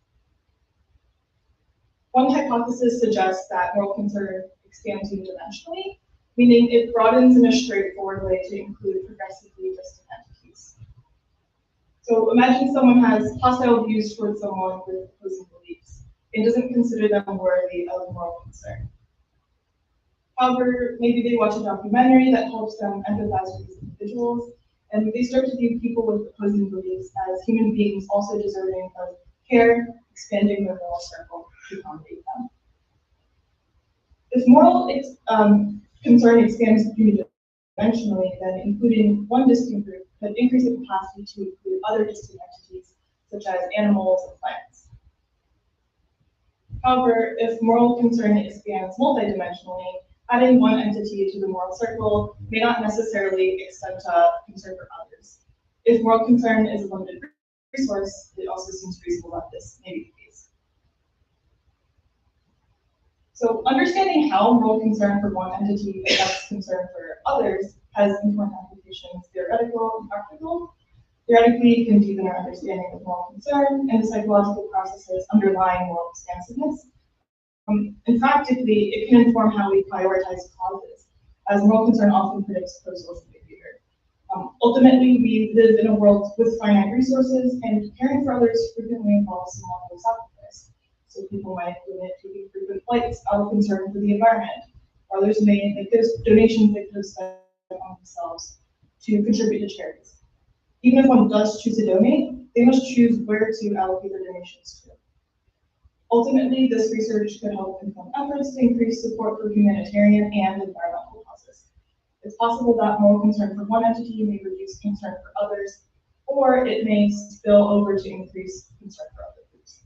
One hypothesis suggests that moral concern expands unidimensionally, meaning it broadens in a straightforward way to include progressively distant entities. So imagine someone has hostile views towards someone with opposing beliefs and doesn't consider them worthy of moral concern. However, maybe they watch a documentary that helps them empathize with these individuals, and they start to view people with opposing beliefs as human beings also deserving of care, expanding their moral circle to accommodate them. If moral concern expands unidimensionally, then including one distinct group could increase the capacity to include other distinct entities, such as animals and plants. However, if moral concern expands multidimensionally, adding one entity to the moral circle may not necessarily extend to concern for others. If moral concern is a limited resource, it also seems reasonable that this may be the case. So understanding how moral concern for one entity affects concern for others has important applications, theoretical and practical. Theoretically, it can deepen our understanding of moral concern and the psychological processes underlying moral expansiveness. And practically, it can inform how we prioritize causes, as moral concern often predicts pro-social behavior. Ultimately, we live in a world with finite resources, and caring for others frequently involves some level of sacrifice. So people might limit taking frequent flights out of concern for the environment. Others may make those donations they could have spent on themselves to contribute to charities. Even if one does choose to donate, they must choose where to allocate their donations to. Ultimately, this research could help inform efforts to increase support for humanitarian and environmental causes. It's possible that moral concern for one entity may reduce concern for others, or it may spill over to increase concern for other groups.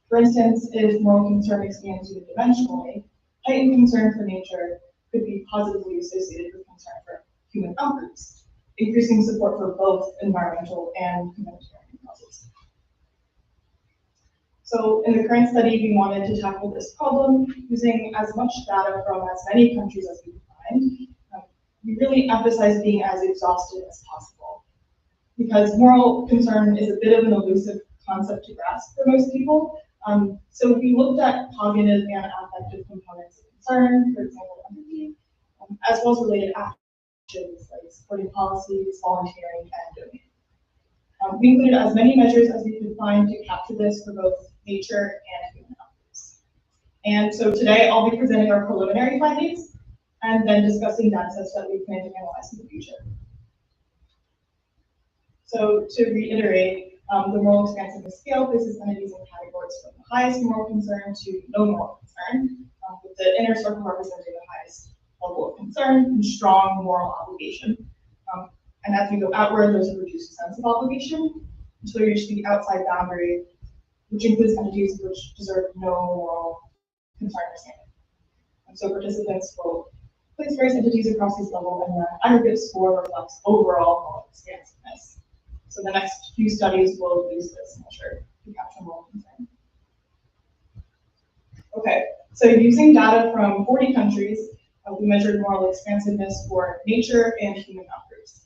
For instance, if moral concern expands unidimensionally, heightened concern for nature could be positively associated with concern for human outgroups, increasing support for both environmental and humanitarian causes. So in the current study, we wanted to tackle this problem using as much data from as many countries as we could find. We really emphasize being as exhaustive as possible, because moral concern is a bit of an elusive concept to grasp for most people. So we looked at cognitive and affective components of concern, for example, empathy, as well as related actions like supporting policies, volunteering, and donating. We included as many measures as we could find to capture this for both nature and human outcomes. And so today I'll be presenting our preliminary findings and then discussing data sets that we plan to analyze in the future. So to reiterate, the moral expansiveness scale places entities in categories from the highest moral concern to no moral concern, with the inner circle representing the highest level of concern and strong moral obligation. And as we go outward, there's a reduced sense of obligation until you reach the outside boundary, which includes entities which deserve no moral concern or standing. And so participants will place various entities across these levels, and the aggregate score reflects overall moral expansiveness. So the next few studies will use this measure to capture moral concern. Okay, so using data from 40 countries, we measured moral expansiveness for nature and human outgroups.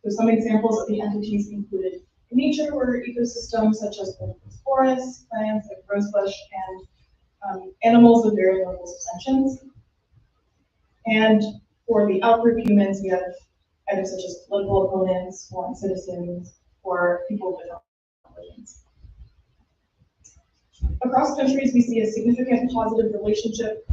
So some examples of the entities included in nature were ecosystems such as forests, plants like rosebush, and animals with varying levels of sentience. And for the outgroup humans, we have items such as political opponents, foreign citizens, or people with different religions. Across countries, we see a significant positive relationship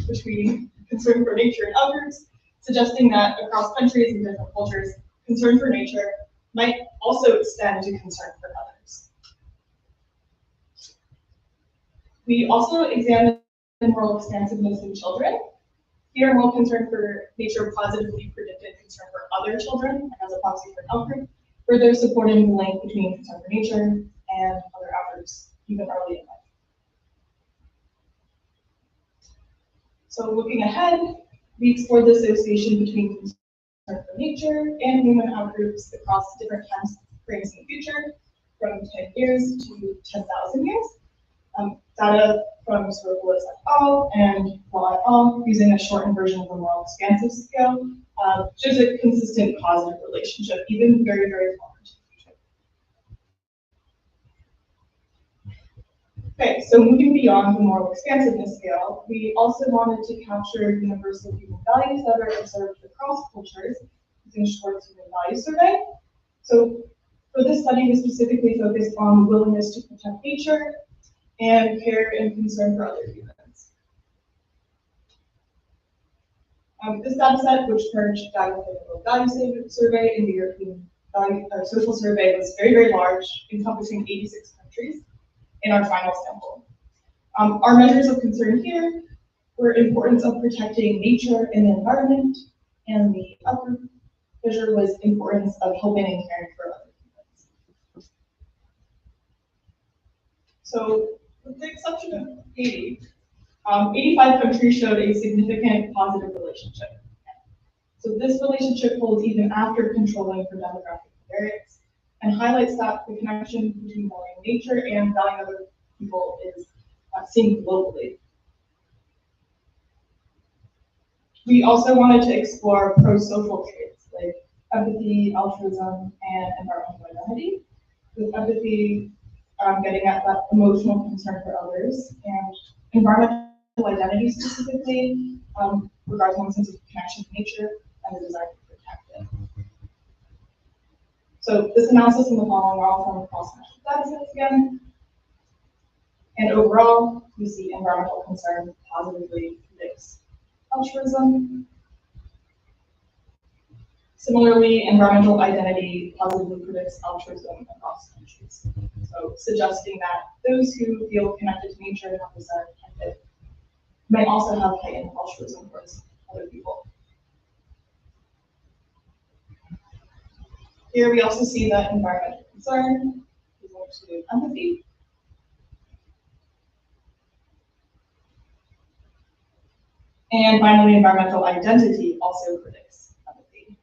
between concern for nature and outgroups, suggesting that across countries and different cultures, concern for nature might also extend to concern for others. We also examined moral expansiveness in children. Here, moral concern for nature positively predicted concern for other children as a proxy for an outgroup, further supporting the link between concern for nature and other outgroups, even early in life. So looking ahead, we explored the association between concern for nature and human outgroups across different time frames in the future, from 10 years to 10,000 years. Data from Sorokolis et al. And Law et al. Using a shortened version of the moral expansive scale shows a consistent positive relationship, even very, very far into the future. Okay, so moving beyond the moral expansiveness scale, we also wanted to capture universal human values that are observed across cultures using Schwartz Human Value Survey. So for this study, we specifically focused on willingness to protect nature and care and concern for other humans. This data set, which merged data from the World Value Survey and the European Social Survey, was very, very large, encompassing 86 countries in our final sample. Our measures of concern here were importance of protecting nature and the environment, and the upper measure was importance of helping and caring for other humans. So, with the exception of Haiti, 85 countries showed a significant positive relationship. So this relationship holds even after controlling for demographic variance, and highlights that the connection between valuing nature and valuing other people is seen globally. We also wanted to explore pro-social traits like empathy, altruism, and environmental identity. With empathy, getting at that emotional concern for others, and environmental identity specifically regards one's sense of connection to nature and the desire to protect it. So this analysis and the following are all from cross-national data sets again. And overall, we see environmental concern positively predicts altruism. Similarly, environmental identity positively predicts altruism across countries. So suggesting that those who feel connected to nature and have desire to protect it may also have heightened altruism towards other people. Here we also see that environmental concern is linked to empathy. And finally, environmental identity also predicts empathy.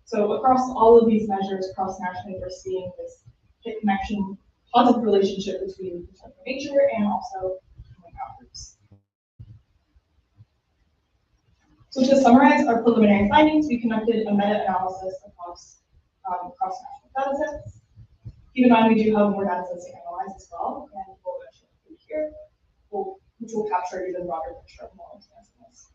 So across all of these measures, cross-nationally, we're seeing this hit connection, positive relationship between concern for nature and also human outgroups. So to summarize our preliminary findings, we conducted a meta-analysis across cross-national data sets. Keep in mind, we do have more data sets to analyze as well, and we'll eventually include here, which will capture even broader picture of moral expansiveness.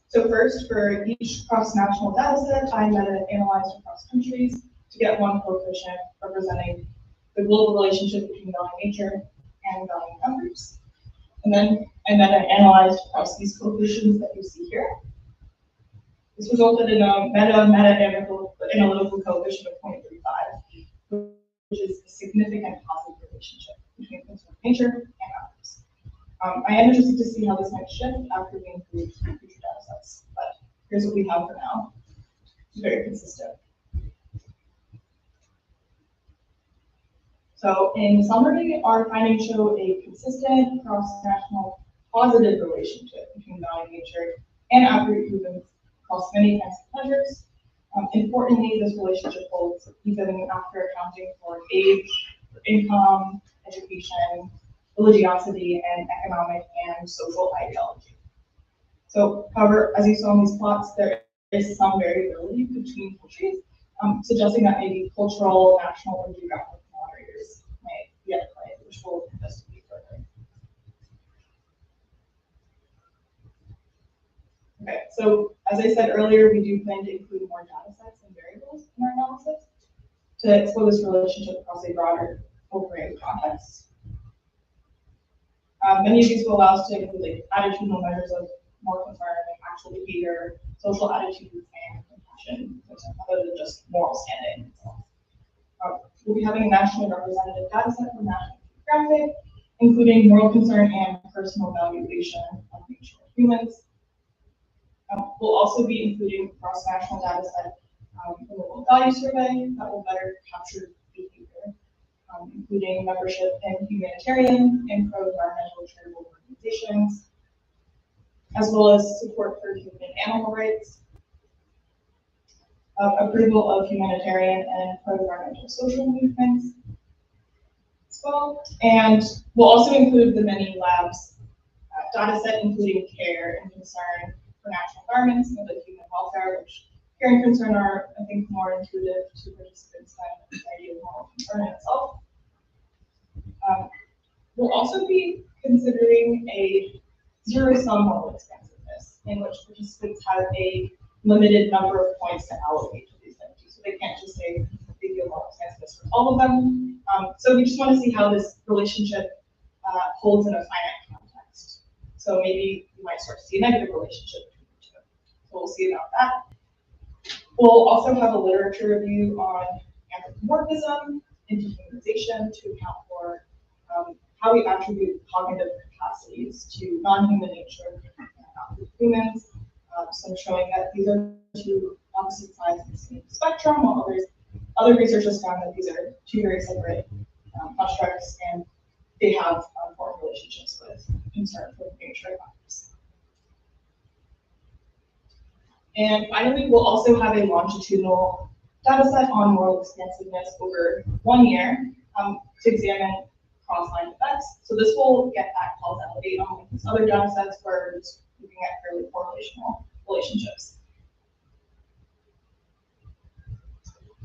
So first, for each cross-national data set, I meta-analyzed across countries to get one coefficient representing the global relationship between valuing nature and valuing members. And then I meta-analyzed across these coefficients that you see here. This resulted in a meta-analytical coefficient of 0.35, which is a significant positive relationship between concern for nature and others. I am interested to see how this might shift after we include future data sets, but here's what we have for now. It's very consistent. So in summary, our findings show a consistent cross-national positive relationship between valuing nature and outgroup movements across many kinds of measures. Importantly, this relationship holds even after accounting for age, income, education, religiosity, and economic and social ideology. So, however, as you saw in these plots, there is some variability between countries, suggesting that maybe cultural, national, or geographic moderators may be at play, which we'll investigate further. Okay, so as I said earlier, we do plan to include more data sets and variables in our analysis to explore this relationship across a broader array of contexts. Many of these will allow us to include like attitudinal measures of more concern, like actual behavior, social attitudes, and compassion, other than just moral standing. We'll be having a nationally representative data set from National Geographic, including moral concern and personal valuation of nature and humans. We'll also be including cross-national data set from the World Value Survey that will better capture behavior, including membership in humanitarian and pro-environmental charitable organizations, as well as support for human and animal rights, approval of humanitarian and pro-environmental social movements as well. And we'll also include the many labs data set, including care and concern for natural environments and the human welfare, which care and concern are, I think, more intuitive to participants than the idea of moral concern itself. We'll also be considering a zero-sum moral expansiveness, in which participants have a limited number of points to allocate to these entities. So they can't just say they feel moral expansiveness for all of them. So we just want to see how this relationship holds in a finite context. So maybe you might start to see a negative relationship between the two. So we'll see about that. We'll also have a literature review on anthropomorphism, dehumanization to account for how we attribute cognitive capacities to non-human nature and not with humans. So showing that these are two opposite sides of the same spectrum, while other researchers found that these are two very separate constructs, and they have important relationships with concerns with nature factors. And finally, we'll also have a longitudinal data set on moral expansiveness over 1 year to examine cross-line effects. So this will get that causality on these other data sets where we're just looking at fairly correlational relationships.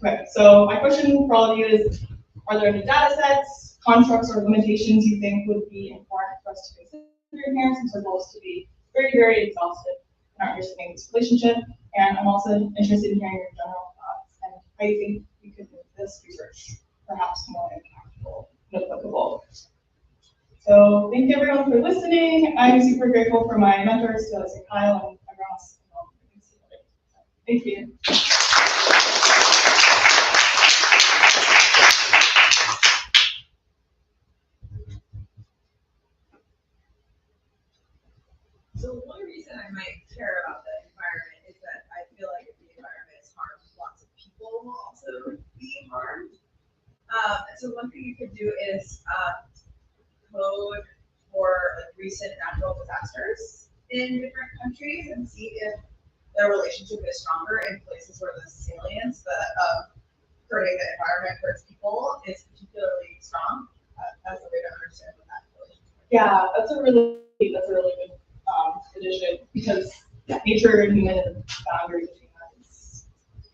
Okay, so my question for all of you is, are there any data sets, constructs, or limitations you think would be important for us to consider here, since our goal is to be very, very exhaustive in our understanding of this relationship? And I'm also interested in hearing your general thoughts and how you think we could make this research perhaps more impactful and applicable. So thank you everyone for listening. I'm super grateful for my mentors, Kyle and everyone else. Thank you. So one reason I might care about the environment is that I feel like if the environment is harmed, lots of people will also be harmed. So one thing you could do is code for like recent natural disasters in different countries and see if the relationship is stronger in places where the salience of hurting the environment hurts people is particularly strong. That's a way to understand what that relationship is. Yeah, that's a really good addition, because nature and human boundaries between that is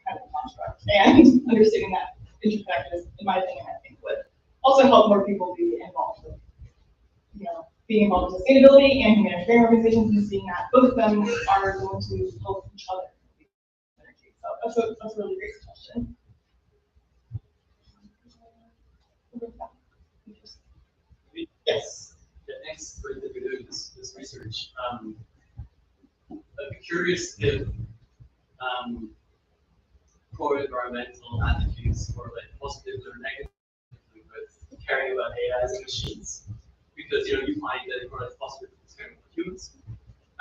kind of a construct, and understanding that interconnected is, in my opinion, I think would also help more people be involved with, being involved in sustainability and humanitarian organizations, and seeing that both of them are going to help each other. So that's a really great suggestion. Yes. Yeah, thanks for doing this research. I'd be curious if core environmental attitudes correlate positively or negatively with caring about AIs and machines, because you find that it correlates positively with caring about humans,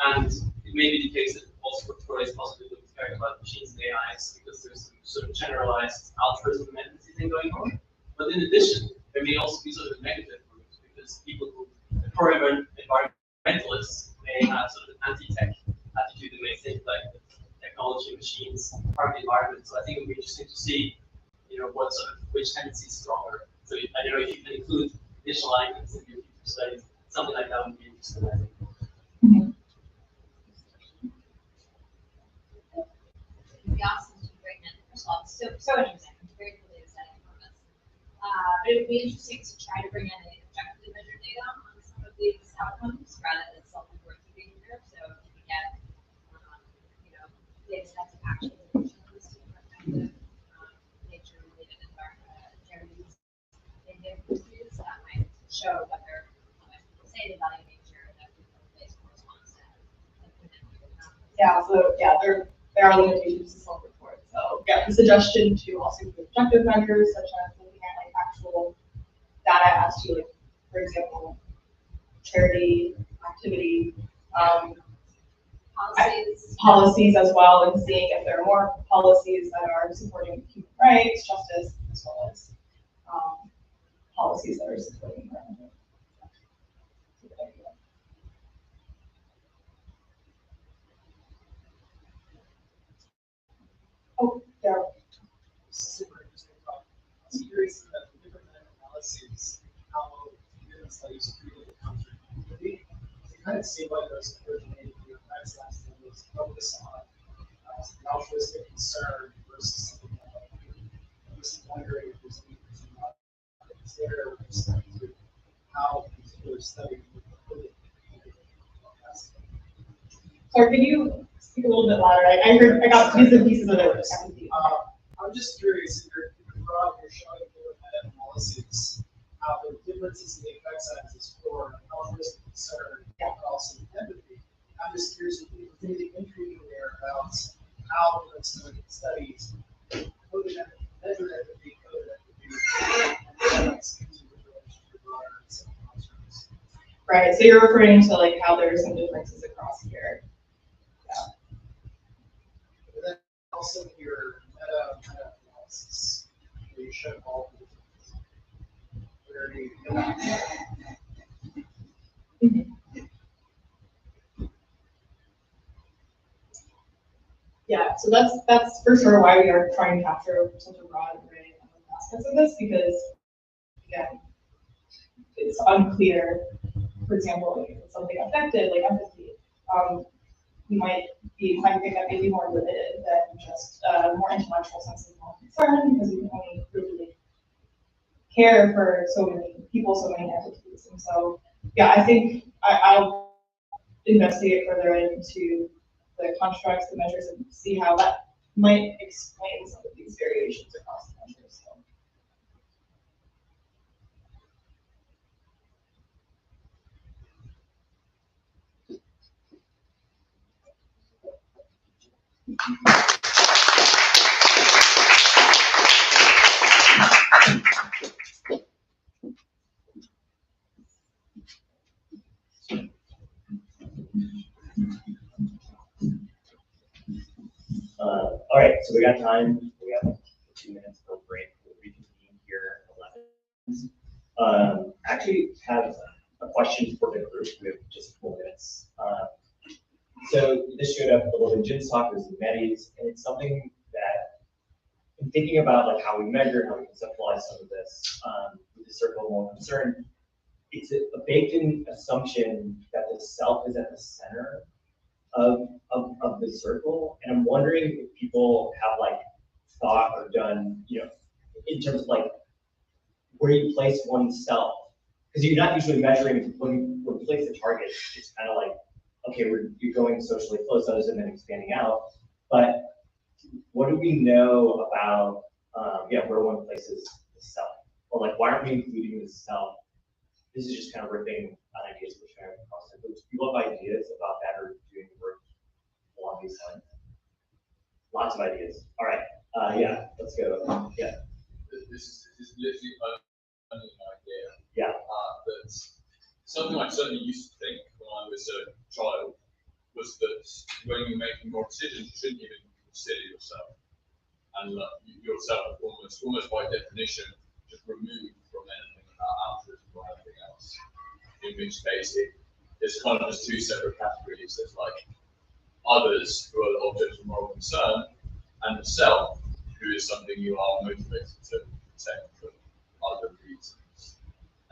and it may be the case that it also correlates positively with caring about machines and AIs, because there's some sort of generalized altruism tendency thing going on. But in addition, there may also be sort of negative roots, because people who core environmentalists may have sort of an anti-tech attitude and may think like technology and machines harm the environment. So I think it would be interesting to see, which tendency is stronger. So I don't know if you can include additional items in your future studies. Something like that would be interesting, I think. It'd be awesome to bring in. First of all, it's so interesting. I'm very clearly excited for this. But it would be interesting to try to bring in a objectively measured data on some of these outcomes rather than self-reported behavior. So if you get, the extent of action emissions to effective nature-related charities in their pursuits, that might show whether people say they value nature, that people face corresponds to Yeah, so there are limitations to self-report. So yeah, the suggestion to also include objective measures such as looking at like actual data as to like, for example, charity activity, policies as well, and seeing if there are more policies that are supporting human rights, justice, as well as policies that are supporting environment. Oh, yeah. Super interesting talk. I was curious about the different analyses, how human studies treated the country community. It kind of seemed like those originated in the effects last time was focus on an altruistic concern versus something like I'm just wondering if there's any reason why it's there with respect to how a particular study would put it. Sorry, can you speak a little bit louder? I got bits and pieces of it. I'm just curious if you're showing your meta-analyses, how the differences in the effect size is for altruistic concern, but also empathy. I'm just curious if there's anything intriguing there about how the studies coded empathy, measured empathy, coded empathy, and that's into the relationship with others and concerns. Right, so you're referring to like how there are some differences across here. And then also your meta-analysis, where you show all the differences. Where do you go out there? Yeah, so that's for sure why we are trying to capture such a broad array of aspects of this, because again, it's unclear. For example, if it's something affected, like empathy, you might be inclined to think that may be more limited than just a more intellectual sense of moral concern, because you can only really care for so many people, so many entities. And so, yeah, I think I'll investigate further into the constructs, the measures, and see how that might explain some of these variations across the measures. So. All right, so we got time. We have 2 minutes for a break. We'll reconvene here at 11. Actually, have a question for the group. We have just 4 minutes. So this showed up a little in Jim's talk, it was in Mehdi's, and it's something that in thinking about like how we measure, how we conceptualize some of this with the circle of moral concern, it's a baked-in assumption that the self is at the center of the circle, and I'm wondering if people have like thought or done, in terms of like where you place oneself, because you're not usually measuring when you place the target. It's kind of like, okay, you're going socially close others and then expanding out, but what do we know about where one places the self, or like why aren't we including the self? This is just kind of ripping on ideas we're sharing across the group. Do people have ideas about that or doing work along these lines? Lots of ideas. All right. Let's go. Yeah. This is literally only an idea. Yeah. That's something I certainly used to think when I was a child was that when you're making more decisions, you shouldn't even consider yourself. And yourself almost by definition, just removed from anything about altruism or anything else. In which case, it's kind of just 2 separate categories. There's like others who are the objects of moral concern, and the self, who is something you are motivated to protect for other reasons.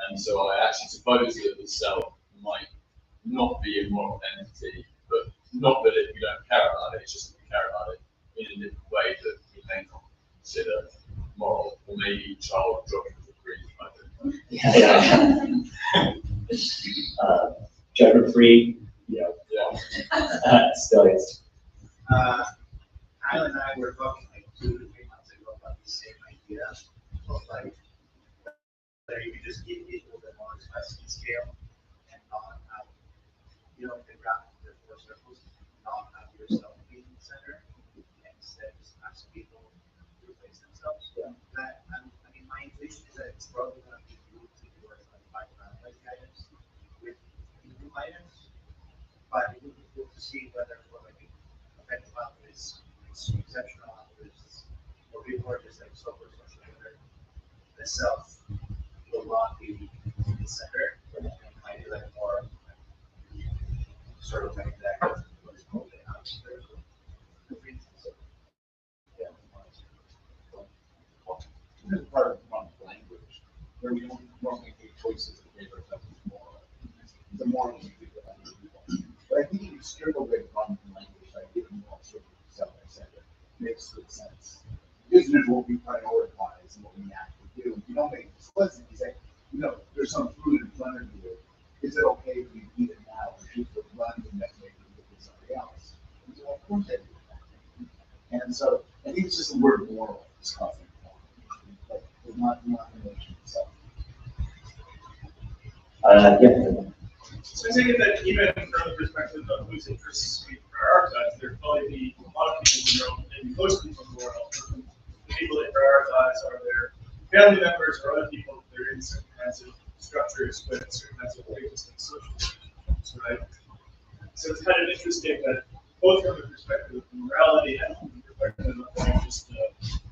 And so I actually suppose that the self might not be a moral entity, but not that if you don't care about it, it's just that you care about it in a different way that you may not consider moral, or maybe child judgment free. Judgment free, still is. Alan and I were talking like 2 to 3 months ago about the same idea of like whether you could just give people the more expressive scale and not have, the graph of the 4 circles, not have yourself be in the center, and instead just ask people to replace themselves. Yeah. My intuition is that it's probably going to be moved towards like background guidance with new items, but it would be cool to see whether for like effective algorithms, exceptional algorithms, or people are just like software social order, the self will not be in the center, and might be like more sort of like that. This is part of the language, where we don't normally make choices that make ourselves more. The more we do that. But I think if you strip away from the language, I give more sort of self-centered. Makes good sense. This is what we prioritize and what we actually do. You don't make explicit, you say, there's some food in front of you. Is it okay if you eat it now or shoot the run and then maybe give it to somebody else? And so, of course I do that. And so I think it's just the word moral is causing. Not the notion itself. So I take it that even from the perspective of whose interests we prioritize, there'd probably be a lot of people in the world, maybe most people in the world, who the people they prioritize are their family members or other people that they're in certain kinds of structures with certain kinds of religious and social relationships, right? So it's kind of interesting that both from the perspective of morality and from the perspective of just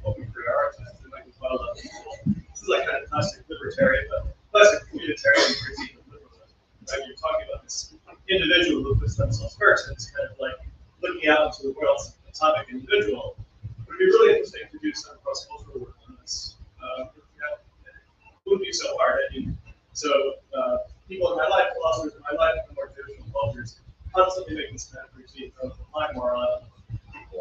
what we prioritize, there might be quite a lot of people. This is like kind of classic libertarian, but classic communitarian critique of liberalism. Right? You're talking about this individual who puts themselves first, and it's kind of like looking out into the world's atomic individual. It would be really interesting to do some cross-cultural work on this. It wouldn't be so hard. I mean, so people in my life, philosophers in my life, in more traditional cultures, constantly make this kind of critique of applying morality.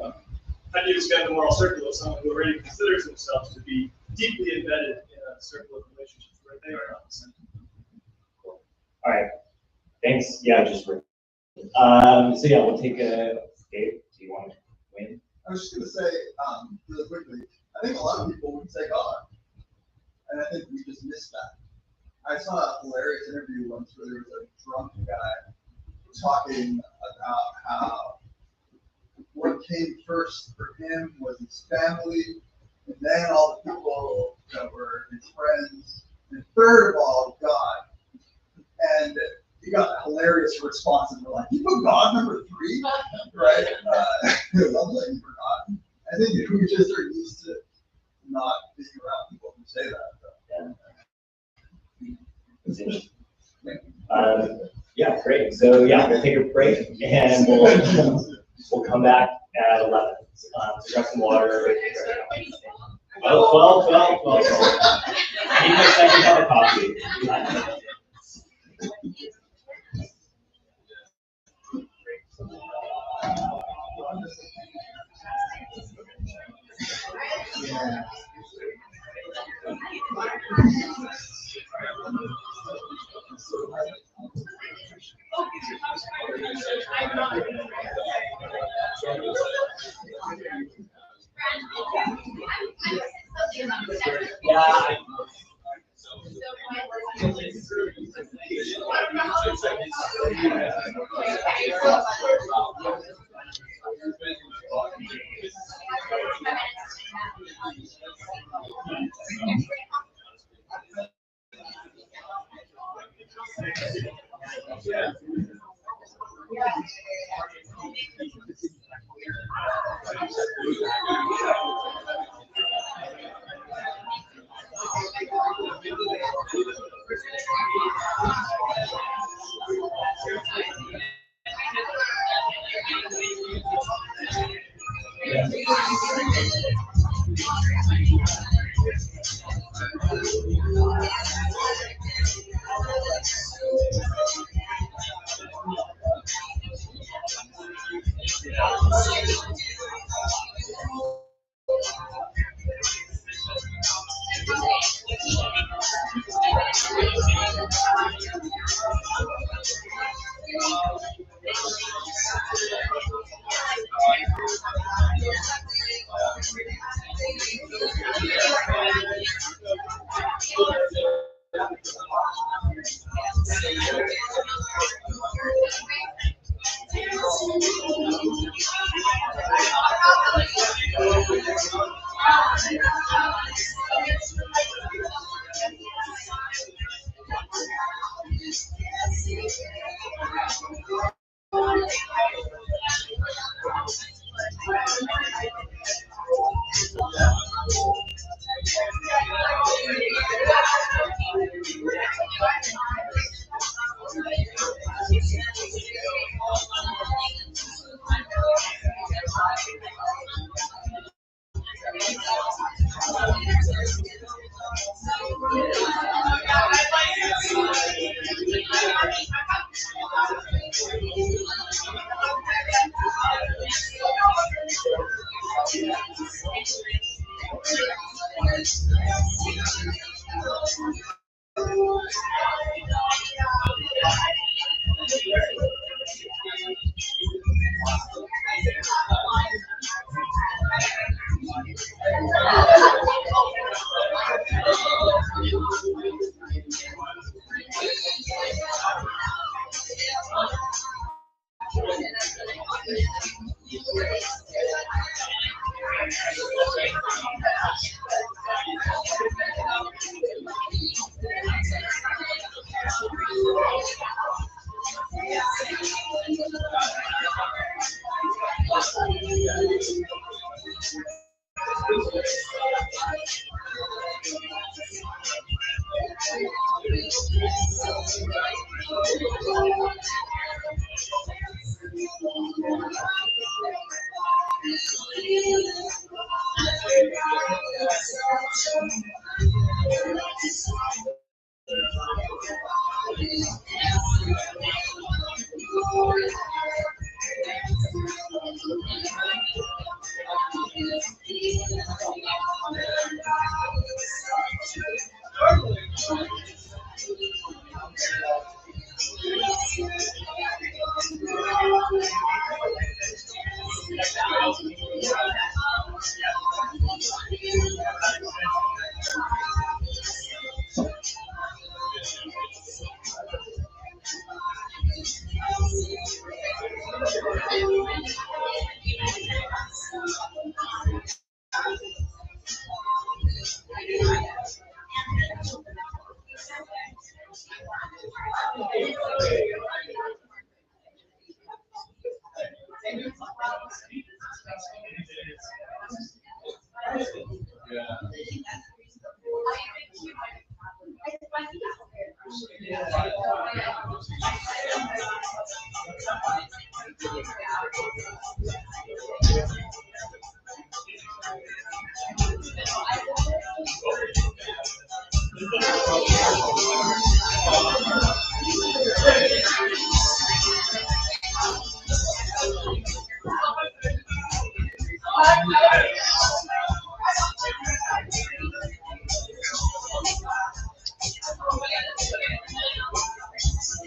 How do you expand the moral circle of someone who already considers themselves to be deeply embedded in a circle of relationships where they are not the center? All right. Thanks. Yeah, just for. So yeah, we'll take a. Dave, do you want to win? I was just going to say, really quickly, I think a lot of people would say God. And I think we just missed that. I saw a hilarious interview once where there was a drunk guy talking about how what came first for him was his family, and then all the people that were his friends, and third of all, God. And he got a hilarious response, and we're like, you put God number 3, right? I was like, you forgot. I think we just are used to not being around people who say that. Yeah, great. So yeah, we'll take a break, and we'll come back at 11. To grab some water. 12. I need my second cup of coffee. Yeah.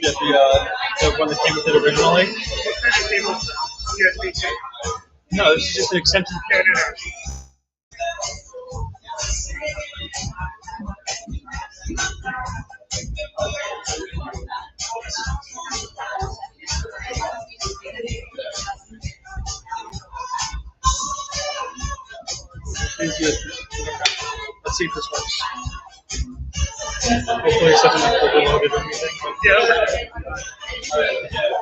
Get the one that came with it originally. USB-C? No, this is just an extension. No. Let's see if this works. Hopefully it doesn't have to be loaded or anything. Yeah.